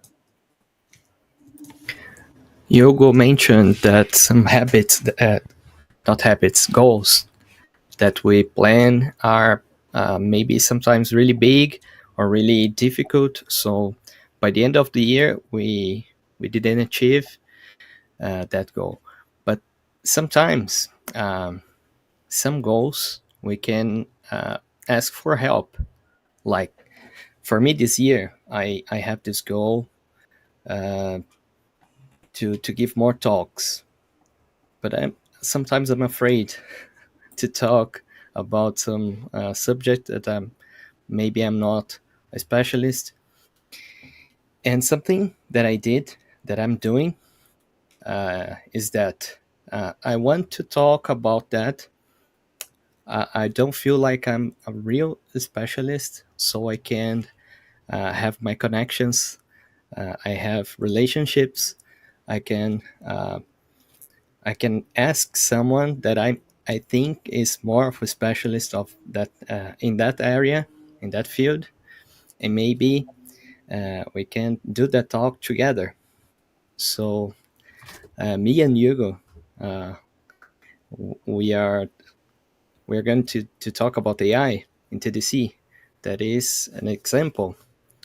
Speaker 2: Yogo mentioned that some habits, not habits, goals that we plan are maybe sometimes really big or really difficult. So by the end of the year, we didn't achieve that goal. But sometimes some goals we can ask for help. Like for me this year, I have this goal uh, to give more talks, but I'm afraid to talk about some subject that maybe I'm not a specialist. And something that I did, that I'm doing, is that I want to talk about that. I don't feel like I'm a real specialist, so I can have my connections. I have relationships. I can I can ask someone that I think is more of a specialist of that in that area, in that field, and maybe we can do that talk together. So me and Hugo, uh, we are going to talk about AI in TDC. That is an example.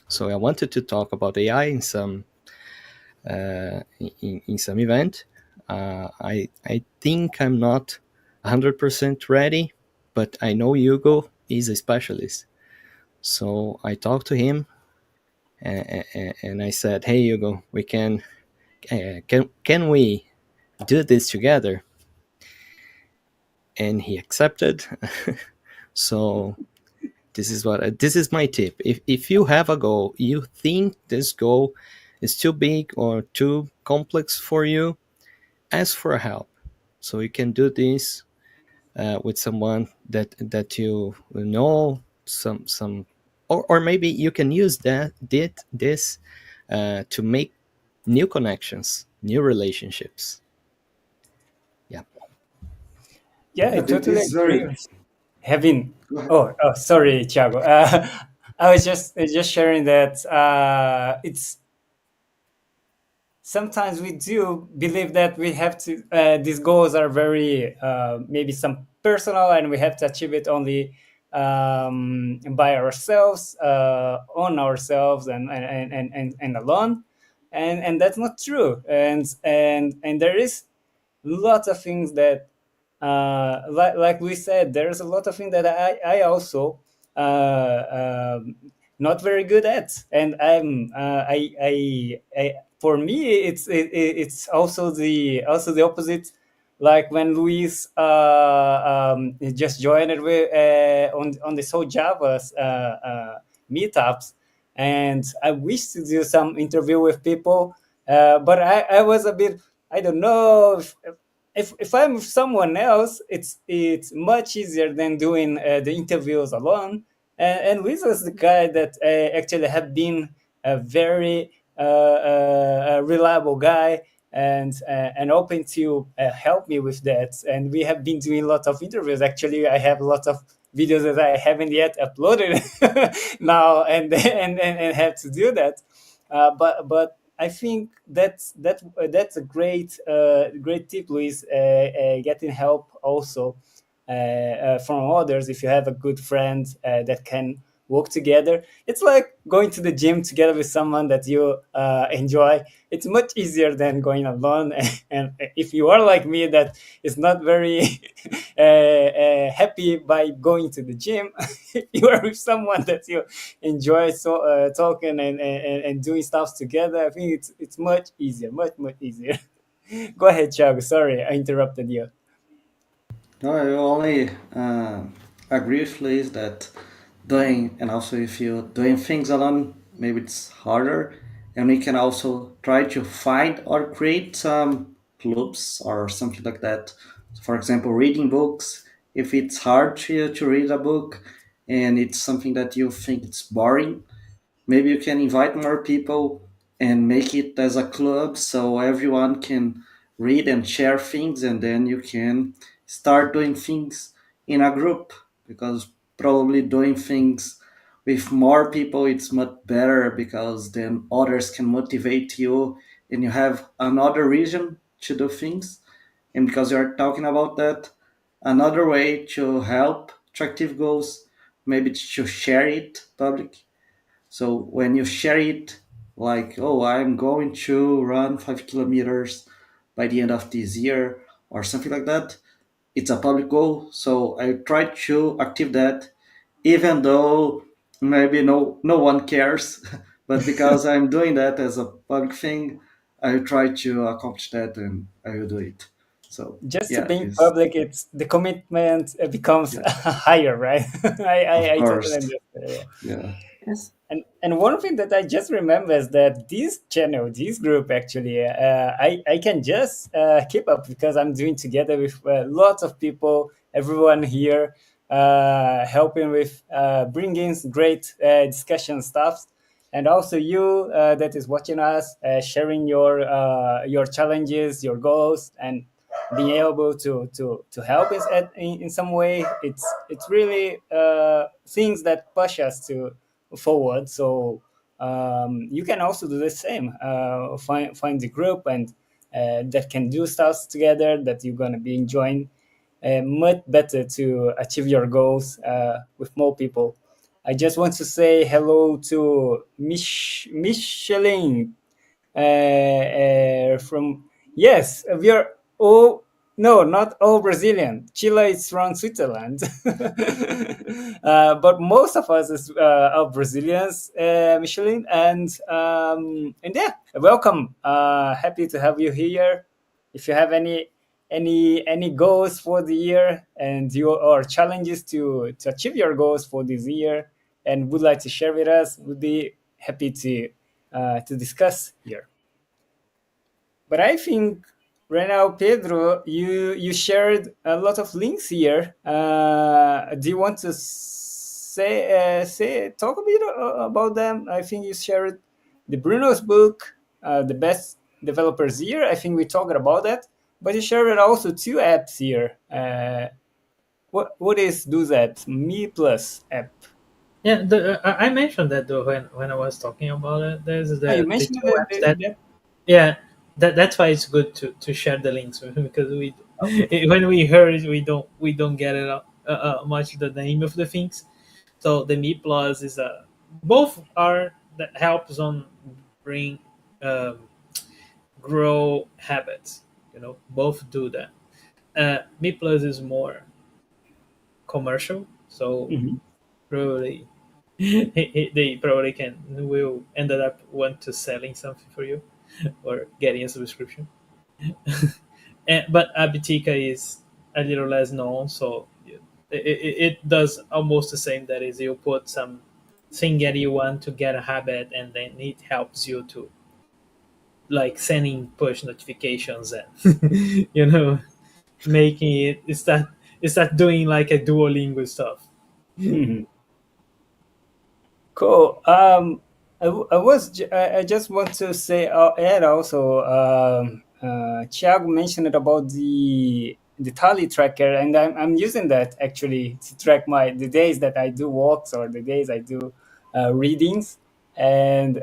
Speaker 2: So I wanted to talk about AI in some in some event. I think I'm not 100% ready, but I know Hugo is a specialist. So I talked to him, and I said, "Hey, Hugo, we can we do this together?" And he accepted. So this is my tip. If you have a goal, you think this goal is too big or too complex for you, ask for help. So you can do this with someone that you know, some or maybe you can use this to make new connections, new relationships. Yeah.
Speaker 1: Yeah, I
Speaker 5: Yeah,
Speaker 1: totally
Speaker 5: this is
Speaker 1: agree.
Speaker 5: very.
Speaker 1: Having
Speaker 5: Go ahead.
Speaker 1: oh, sorry, Thiago. I was just sharing that it's sometimes we do believe that we have to these goals are very maybe some personal and we have to achieve it only by ourselves on ourselves and alone, and that's not true, and there is lots of things that like we said, there's a lot of things that I also not very good at, and for me it's also the opposite. Like when Luis just joined it with on this whole Java meetups, and I wish to do some interview with people, but I was a bit, I don't know if I'm with someone else, it's much easier than doing the interviews alone. And Luis was the guy that actually had been a very reliable guy and open to help me with that. And we have been doing a lot of interviews. Actually, I have a lot of videos that I haven't yet uploaded now, and have to do that. But I think that's a great tip, Luis. Getting help also from others. If you have a good friend that can work together, it's like going to the gym together with someone that you enjoy. It's much easier than going alone. And if you are like me, that is not very happy by going to the gym, if you are with someone that you enjoy talking and doing stuff together, I think it's much easier, much easier. Go ahead, Chug. Sorry, I interrupted you.
Speaker 5: No, I only agree with Liz that doing, and also if you doing things alone, maybe it's harder, and we can also try to find or create some clubs or something like that. For example, reading books. If it's hard to read a book, and it's something that you think it's boring, maybe you can invite more people and make it as a club so everyone can read and share things, and then you can start doing things in a group, because probably doing things with more people it's much better, because then others can motivate you and you have another reason to do things. And because you're talking about that, another way to help attractive goals, maybe to share it public. So when you share it, like, oh, I'm going to run 5 kilometers by the end of this year or something like that, it's a public goal. So I try to active that, even though maybe no one cares, but because I'm doing that as a public thing, I try to accomplish that and I will do it. So
Speaker 1: Just to
Speaker 5: yeah,
Speaker 1: being
Speaker 5: this
Speaker 1: public, it's the commitment becomes
Speaker 5: yeah,
Speaker 1: higher, right?
Speaker 5: of
Speaker 1: I totally
Speaker 5: course,
Speaker 1: understand. Yeah.
Speaker 5: yeah.
Speaker 4: Yes.
Speaker 1: And one thing that I just remember is that this channel, this group, actually, I can just keep up because I'm doing together with lots of people, everyone here, helping with bringing great discussion stuff, and also you that is watching us, sharing your challenges, your goals, and being able to help us in some way. It's really things that push us to forward. So you can also do the same. Find the group and that can do stuff together that you're gonna be enjoying much better to achieve your goals with more people. I just want to say hello to Michelin from yes, we are all No, not all Brazilian. Chile is from Switzerland, but most of us is, are Brazilians, Michelin, and yeah, welcome. Happy to have you here. If you have any goals for the year and your or challenges to achieve your goals for this year, and would like to share with us, would be happy to discuss here. But I think right now, Pedro, you shared a lot of links here. Do you want to say talk a bit about them? I think you shared the Bruno's book, the best developers year. I think we talked about that, but you shared also two apps here. What is those apps? Me Plus app.
Speaker 3: Yeah, I mentioned that though when I was talking about it. There's
Speaker 1: Ah, you
Speaker 3: the
Speaker 1: mentioned
Speaker 3: two apps that,
Speaker 1: that.
Speaker 3: yeah, that's why it's good to share the links because
Speaker 1: Okay.
Speaker 3: when we heard it, we don't get it much the name of the things. So the Me Plus is both are that helps on bring um, grow habits. Both do that. Me Plus is more commercial, so
Speaker 1: Mhm.
Speaker 3: probably they probably will ended up want to selling something for you or getting a subscription. But Abitica is a little less known, so it does almost the same. That is, you put some thing that you want to get a habit, and then it helps you to like sending push notifications and making it start doing like a Duolingo stuff.
Speaker 1: Mhm. Cool. I was I just want to say add also. Thiago mentioned about the tally tracker, and I'm using that actually to track the days that I do walks or the days I do readings, and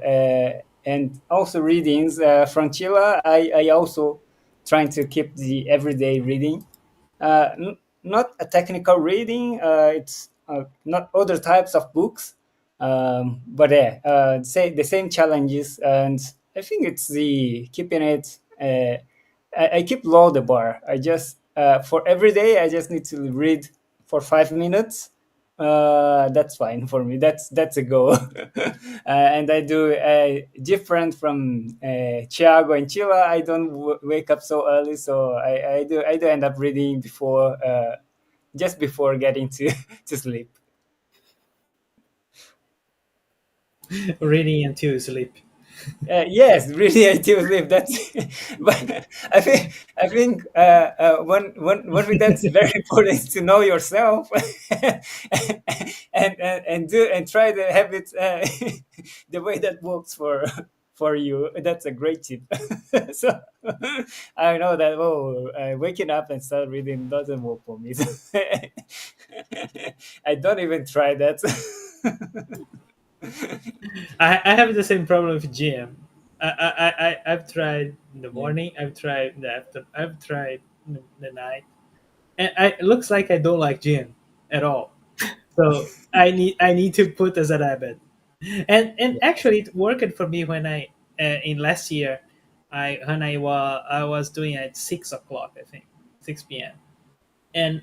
Speaker 1: also readings from Chile. I also trying to keep the everyday reading, not a technical reading. It's not other types of books, but yeah, say the same challenges, and I think it's the keeping it. I keep low the bar. I just for every day I just need to read for 5 minutes. That's fine for me. That's a goal, and I do different from Thiago and Chila. I don't wake up so early, so I do end up reading before just before getting to to sleep.
Speaker 3: Reading until you sleep.
Speaker 1: Yes, really, I do believe that's. But I think one thing that's very important is to know yourself, and do and try to have it the way that works for you. That's a great tip. So I know that waking up and start reading doesn't work for me. I don't even try that.
Speaker 3: I have the same problem with GM. I've tried in the
Speaker 1: Yeah.
Speaker 3: morning. I've tried in the after. I've tried in the night, and it looks like I don't like GM at all. So I need to put as a habit, and actually it worked for me when I in last year, I was doing at 6 o'clock, I think 6 p.m. and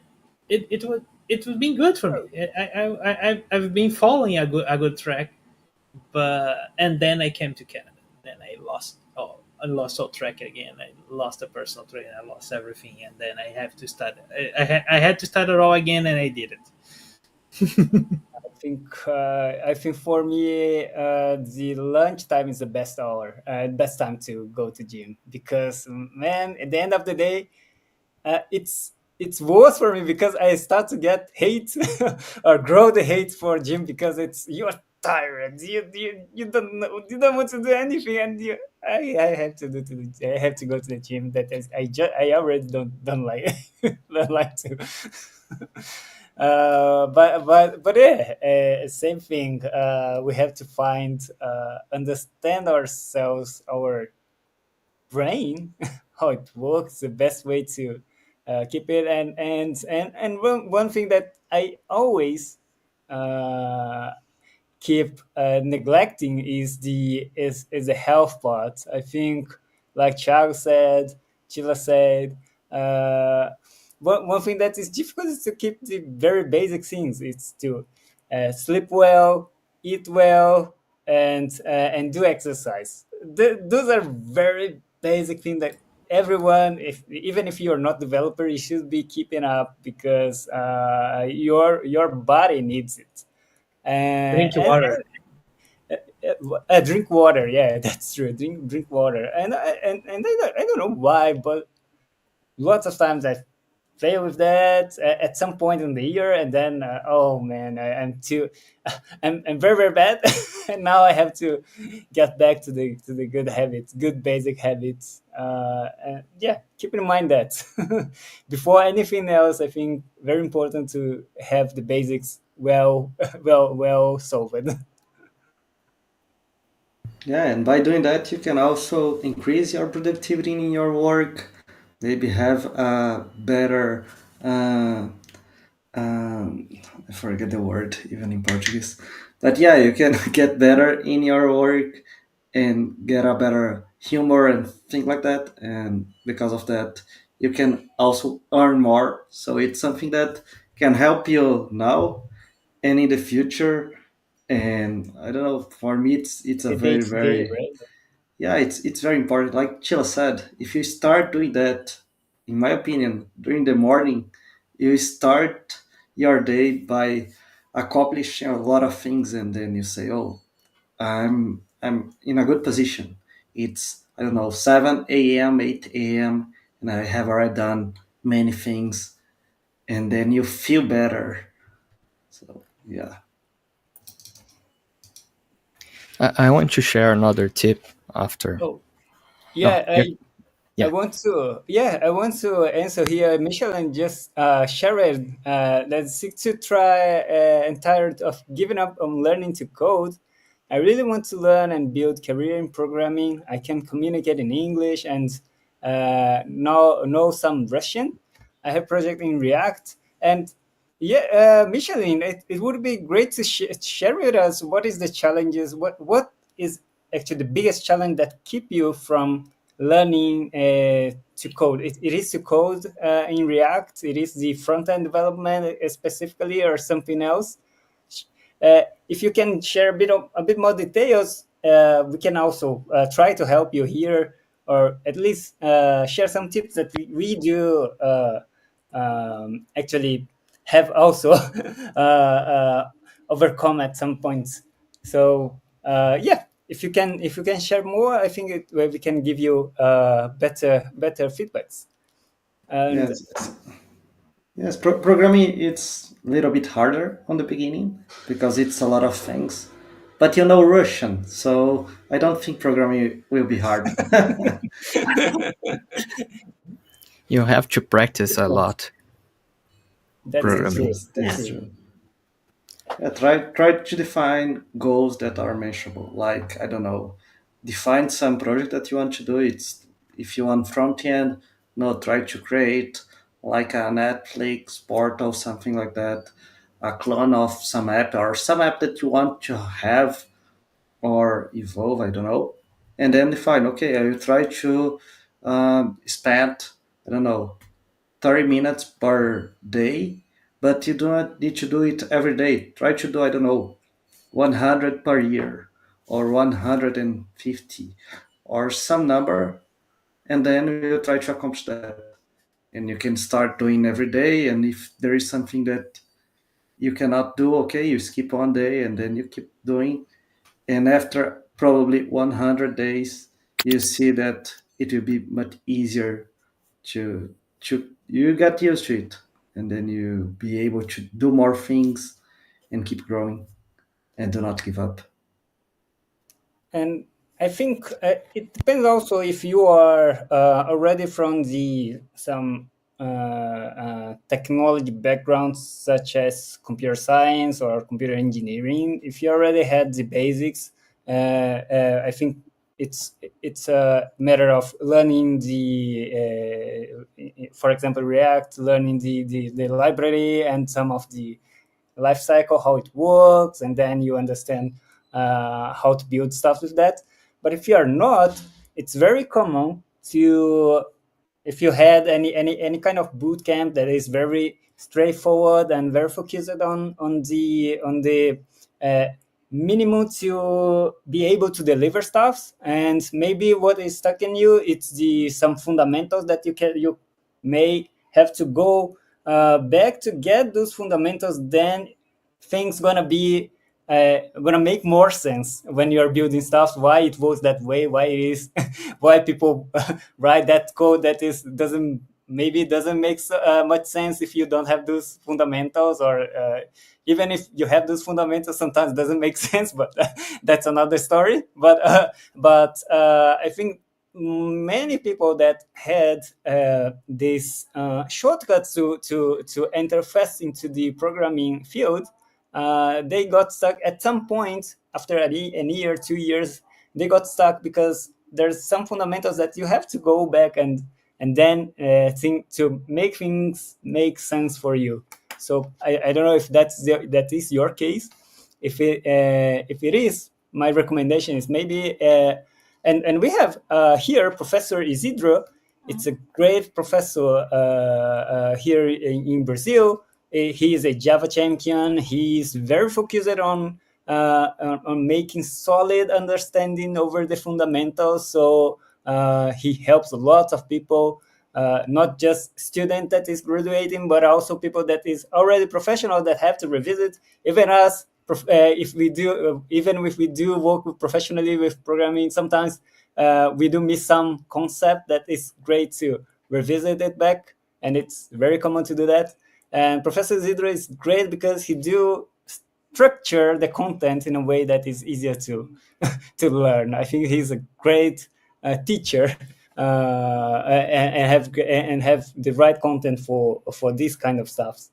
Speaker 3: it was been good for me. I've been following a good track, but and then I came to Canada. Then I lost all track again. I lost a personal trainer. I lost everything, and then I have to start. I had to start it all again, and I did it.
Speaker 1: I think for me, the lunch time is the best hour, best time to go to gym because man, at the end of the day, it's worse for me because I start to get hate or grow the hate for gym because it's you're tired, you don't know, you don't want to do anything, and I have I have to go to the gym. That is, I already don't like don't like to. But yeah, same thing. We have to find understand ourselves, our brain, how it works, the best way to keep it, and one thing that I always uh, keep neglecting is the health part. I think, like Charles said, Chila said. uh, one thing that is difficult is to keep the very basic things. It's to sleep well, eat well, and do exercise. Those are very basic things that everyone, if even if you're not developer, you should be keeping up because your body needs it.
Speaker 3: Drink
Speaker 1: And
Speaker 3: water.
Speaker 1: drink water. Yeah, that's true. Drink water. And I don't know why, but lots of times I fail with that at some point in the year, and then oh man, I'm too, I'm very very bad, and now I have to get back to the good habits, good basic habits. And yeah, keep in mind that before anything else, I think very important to have the basics well well solved.
Speaker 5: Yeah, and by doing that, you can also increase your productivity in your work, maybe have a better, uh, um, I forget the word even in Portuguese, but yeah, you can get better in your work and get a better humor and things like that. And because of that, you can also earn more. So it's something that can help you now and in the future. And I don't know, for me, it's a
Speaker 1: The day
Speaker 5: very
Speaker 1: to day,
Speaker 5: very,
Speaker 1: right?
Speaker 5: yeah, it's very important. Like Chila said, if you start doing that, in my opinion, during the morning, you start your day by accomplishing a lot of things, and then you say, "Oh, I'm in a good position. It's, I don't know, 7 a.m., 8 a.m., and I have already done many things," and then you feel better. So yeah,
Speaker 2: I want to share another tip after.
Speaker 1: Oh
Speaker 2: Oh,
Speaker 1: yeah,
Speaker 2: here.
Speaker 1: I
Speaker 2: Yeah.
Speaker 1: want to, yeah, I want to answer here. Michelin just shared that seek to try and tired of giving up on learning to code. I really want to learn and build career in programming. I can communicate in English and know some Russian. I have project in React and yeah, Michelin, it would be great to share with us what is the challenges, what is actually the biggest challenge that keep you from learning to code. It is to code in React. It is the front end development specifically, or something else. If you can share a bit more details, we can also try to help you here, or at least share some tips that we do actually have also overcome at some points. So yeah, if you can share more, I think we can give you better feedbacks. And
Speaker 5: yes, yes. Yes, programming it's a little bit harder on the beginning because it's a lot of things. But you know Russian, so I don't think programming will be hard.
Speaker 2: You have to practice a lot
Speaker 1: that's
Speaker 5: Yes,
Speaker 2: programming.
Speaker 1: true.
Speaker 5: yes,
Speaker 1: That's
Speaker 5: that's
Speaker 4: Yes.
Speaker 1: true.
Speaker 5: true. Yeah, try to define goals that are measurable. Like, I don't know, define some project that you want to do. It's, if you want front end, no, try to create like a Netflix portal, something like that, a clone of some app or some app that you want to have or evolve. I don't know. And then define. Okay, I will try to spend, I don't know, 30 minutes per day, but you do not need to do it every day. Try to do, I don't know, 100 per year or 150 or some number, and then you try to accomplish that. And you can start doing every day. And if there is something that you cannot do, okay, you skip one day and then you keep doing. And after probably 100 days, you see that it will be much easier to you get used to it, and then you be able to do more things and keep growing and do not give up.
Speaker 1: And I think it depends also if you are already from the some technology backgrounds such as computer science or computer engineering. If you already had the basics, I think it's a matter of learning for example, React, learning the library and some of the life cycle, how it works, and then you understand how to build stuff with that. But if you are not, it's very common to if you had any kind of boot camp that is very straightforward and very focused on the uh, minimum to be able to deliver stuff, and maybe what is stuck in you, it's the some fundamentals that you may have to go back to get those fundamentals, then things gonna make more sense when you're building stuff, why it was that way, why it is why people write that code that is doesn't make much sense if you don't have those fundamentals, or even if you have those fundamentals sometimes it doesn't make sense, but that's another story. But I think many people that had these shortcuts to enter fast into the programming field, they got stuck at some point after a year, 2 years. They got stuck because there's some fundamentals that you have to go back and then think to make things make sense for you. So I don't know if that is your case. If it is, my recommendation is maybe and we have here Professor Isidro. It's a great professor here in Brazil. He is a Java champion. He's very focused on making solid understanding over the fundamentals. So he helps a lot of people, not just student that is graduating, but also people that is already professional that have to revisit. Even us, if we do, even if we do work professionally with programming, sometimes we do miss some concept that is great to revisit it back, and it's very common to do that. And Professor Isidro is great because he do structure the content in a way that is easier to to learn. I think he's a great teacher, and have the right content for this kind of stuff.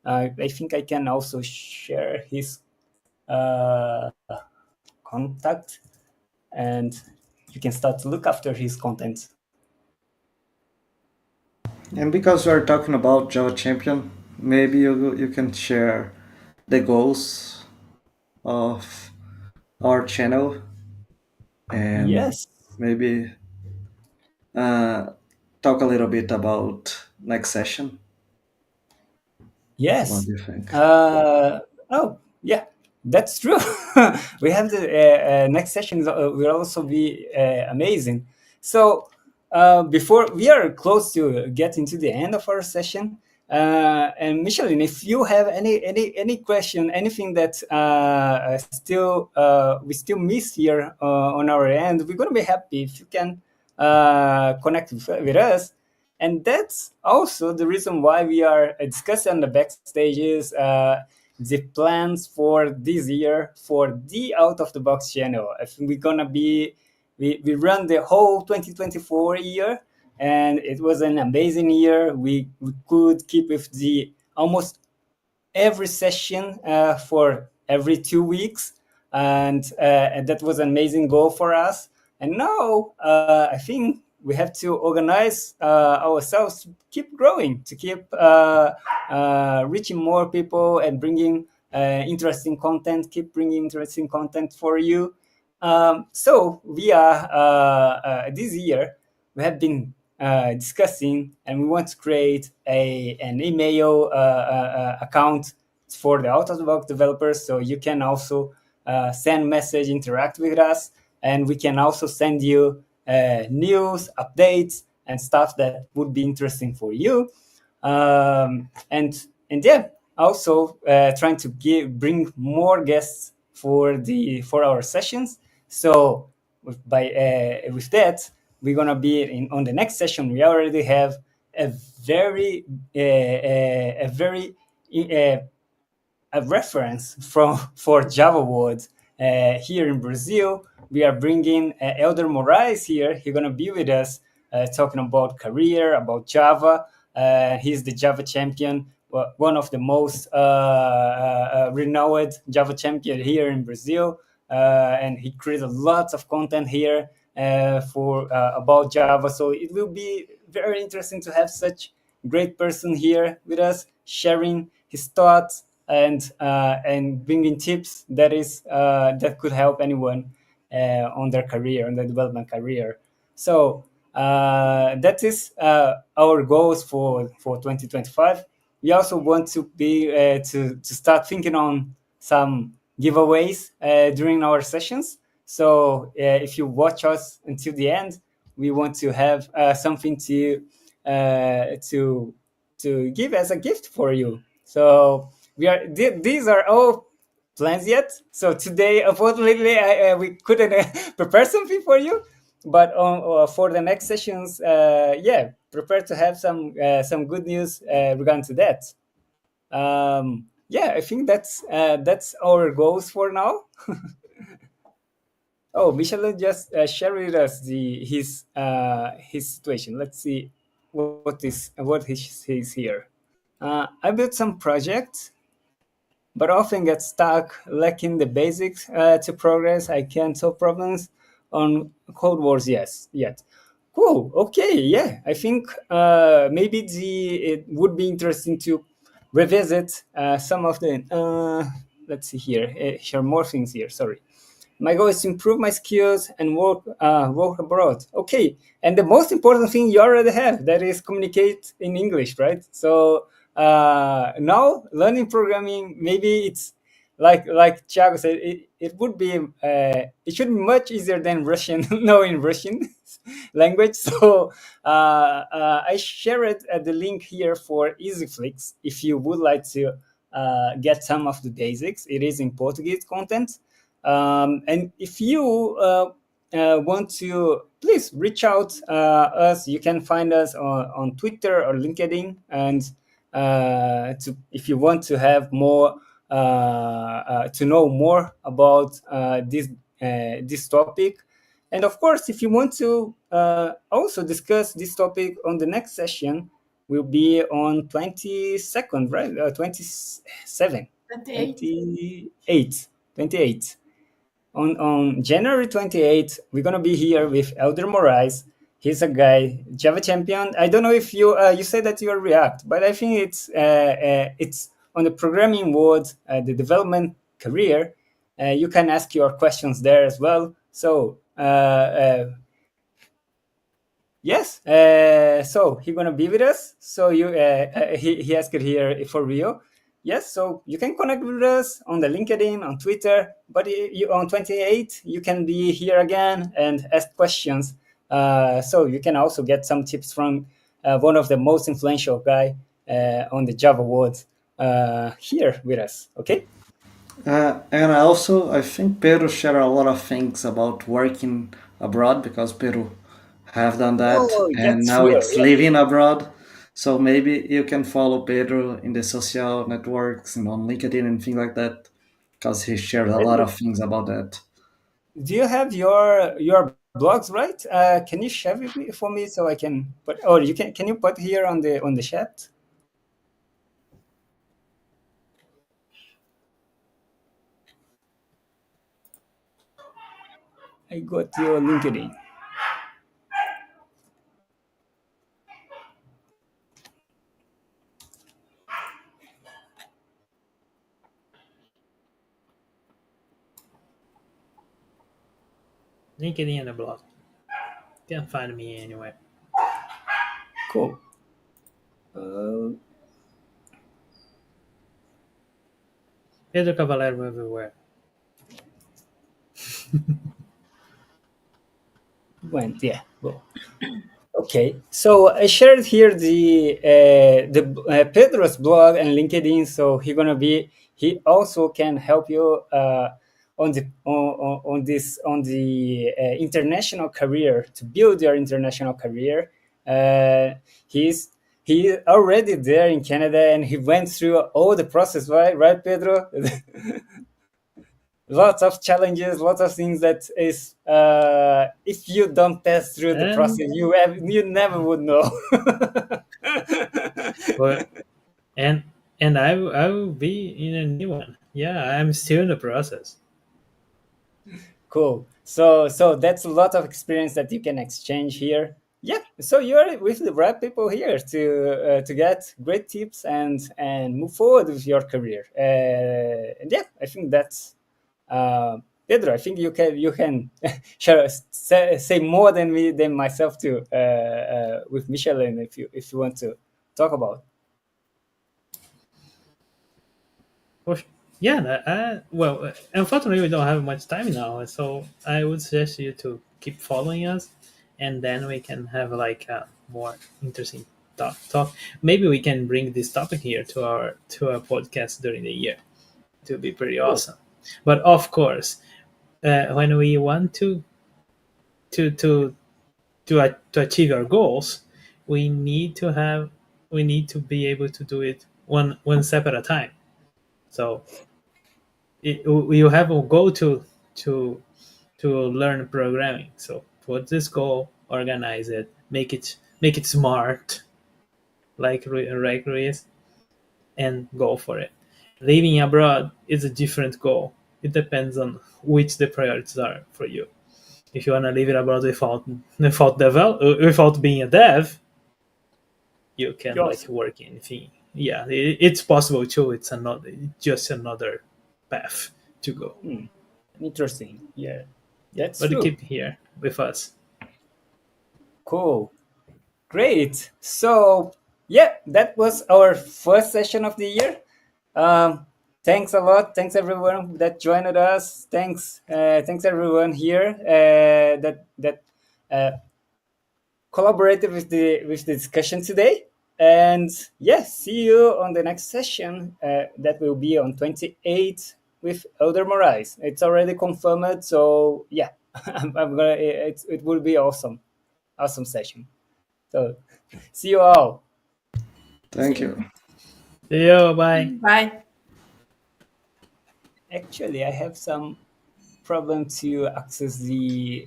Speaker 1: I think I can also share his uh, contact, and you can start to look after his content.
Speaker 5: And because we're talking about Java Champion, maybe you can share the goals of our channel and
Speaker 1: Yes.
Speaker 5: maybe uh, talk a little bit about next session. What
Speaker 1: Yes.
Speaker 5: do you think?
Speaker 1: Oh, yeah, that's true. We have the next session will also be amazing. So before we are close to getting to the end of our session, and Michelin, if you have any question, anything that still we still miss here on our end, we're gonna be happy if you can connect with us. And that's also the reason why we are discussing on the backstages the plans for this year for the out of the box channel. I think we're gonna be we run the whole 2024 year, and it was an amazing year. We could keep with the almost every session for every 2 weeks, and that was an amazing goal for us. And now I think we have to organize ourselves to keep growing, to keep reaching more people and bringing interesting content, keep bringing interesting content for you. So we are this year we have been discussing, and we want to create an email account for the out of the box developers, so you can also send message, interact with us, and we can also send you news, updates, and stuff that would be interesting for you. And yeah, also trying to bring more guests for our sessions. So with that, we're gonna be on the next session. We already have a very a very uh, a reference from for Java words here in Brazil. We are bringing Elder Moraes here. He's gonna be with us talking about career, about Java. He's the Java champion, one of the most renowned Java champion here in Brazil, and he creates a lot of content here for about Java. So it will be very interesting to have such great person here with us, sharing his thoughts and bringing tips that could help anyone on their career, on their development career. So That is our goals for 2025. We also want to be to start thinking on some giveaways during our sessions. So if you watch us until the end, we want to have something to to give as a gift for you. So these are all plans yet. So today, unfortunately, we couldn't prepare something for you. But for the next sessions, yeah, prepare to have some good news regarding to that. Yeah, I think that's our goals for now. Oh, Michel just shared with us his situation. Let's see what he says here. I built some projects but often get stuck lacking the basics to progress. I can't solve problems on Code Wars yet. Cool. Okay. Yeah. I think maybe it would be interesting to revisit some of the. Let's see here. Share more things here. Sorry. My goal is to improve my skills and work abroad. Okay, and the most important thing you already have, that is communicate in English, right? So now learning programming, maybe it's like Thiago said, it would be it should be much easier than Russian, knowing Russian language. So I shared the link here for EasyFlix if you would like to get some of the basics. It is in Portuguese content. And if you want to, please reach out us. You can find us on Twitter or LinkedIn. And if you want to have more, to know more about this topic, and of course, if you want to also discuss this topic on the next session, will be on 22nd, right? 27,
Speaker 4: 28.
Speaker 1: 28, 28. On January 28th, we're gonna be here with Elder Moraes. He's a guy, Java champion. I don't know if you said that you are React, but I think it's on the programming world, the development career. You can ask your questions there as well. So yes, so he's gonna be with us. So he asked it here for Rio. Yes, so you can connect with us on the LinkedIn, on Twitter, but on 28 you can be here again and ask questions. So you can also get some tips from one of the most influential guy on the Java world here with us. Okay.
Speaker 5: And also, I think Pedro shared a lot of things about working abroad because Pedro have done that,
Speaker 1: Oh,
Speaker 5: and
Speaker 1: that's
Speaker 5: now
Speaker 1: real.
Speaker 5: it's
Speaker 1: Yeah.
Speaker 5: living abroad. So maybe you can follow Pedro in the social networks and on LinkedIn and things like that, because he shared a lot
Speaker 1: Pedro,
Speaker 5: of things about that.
Speaker 1: do you have your blogs right? Can you share with me for me so I can put? Or you can you put here on the chat? I got your LinkedIn.
Speaker 3: LinkedIn and the blog. Can't find me anywhere.
Speaker 1: Cool. Uh,
Speaker 3: Pedro Cavalero everywhere.
Speaker 1: went yeah. Well, okay. So I shared here the Pedro's blog and LinkedIn. So he also can help you on this on the international career to build your international career. Uh, he's he already there in Canada and he went through all the process, right, Pedro? Lots of challenges, lots of things that is if you don't pass through the
Speaker 3: And
Speaker 1: process, you never would know.
Speaker 3: but and I will be in a new one. Yeah, I'm still in the process.
Speaker 1: Cool. So that's a lot of experience that you can exchange here. Yeah. So you're with the right people here to get great tips and move forward with your career. And yeah, I think that's Pedro, I think you can say more than me than myself too with Michelin if you want to talk about.
Speaker 3: Well, yeah, well, unfortunately, we don't have much time now, so I would suggest you to keep following us, and then we can have like a more interesting talk. Maybe we can bring this topic here to our podcast during the year. It would be pretty
Speaker 1: Cool.
Speaker 3: awesome. But of course, when we want to to to achieve our goals, we need to have we need to be able to do it one step at a time. So you have a goal to to learn programming. So put this goal, organize it, make it smart, like Chris, and go for it. Living abroad is a different goal. It depends on which the priorities are for you. If you want to live it abroad without being a dev, you can like
Speaker 1: Awesome.
Speaker 3: work anything. Yeah, it's possible too. It's another just another path to go.
Speaker 1: Hmm. Interesting. Yeah,
Speaker 3: Yeah,
Speaker 1: that's
Speaker 3: but you
Speaker 1: true.
Speaker 3: keep here with us.
Speaker 1: Cool. Great. So, yeah, that was our first session of the year. Thanks a lot. Thanks everyone that joined us. Thanks everyone here that uh, collaborated with the discussion today. And yeah, see you on the next session. That will be on 28th with Elder Moraes. It's already confirmed. So yeah, I'm gonna. It will be awesome session. So see you all.
Speaker 5: Thank you.
Speaker 3: See you. Bye.
Speaker 4: Bye.
Speaker 1: Actually, I have some problem to access the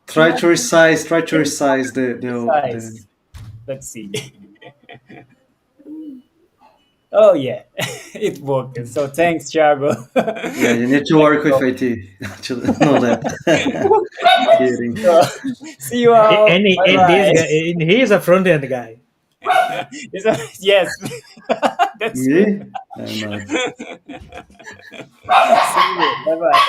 Speaker 5: Try to resize the
Speaker 1: size. Let's see. Oh yeah, it worked. So thanks, Thiago.
Speaker 5: Yeah, you need to
Speaker 1: Let's
Speaker 5: work with
Speaker 1: go.
Speaker 5: IT to know that. Kidding.
Speaker 1: So, see you all. Bye
Speaker 3: And this
Speaker 1: bye.
Speaker 3: guy, and he is a front end guy.
Speaker 1: Yes, that's true.
Speaker 5: Me? I'm not.
Speaker 1: See you. Bye bye.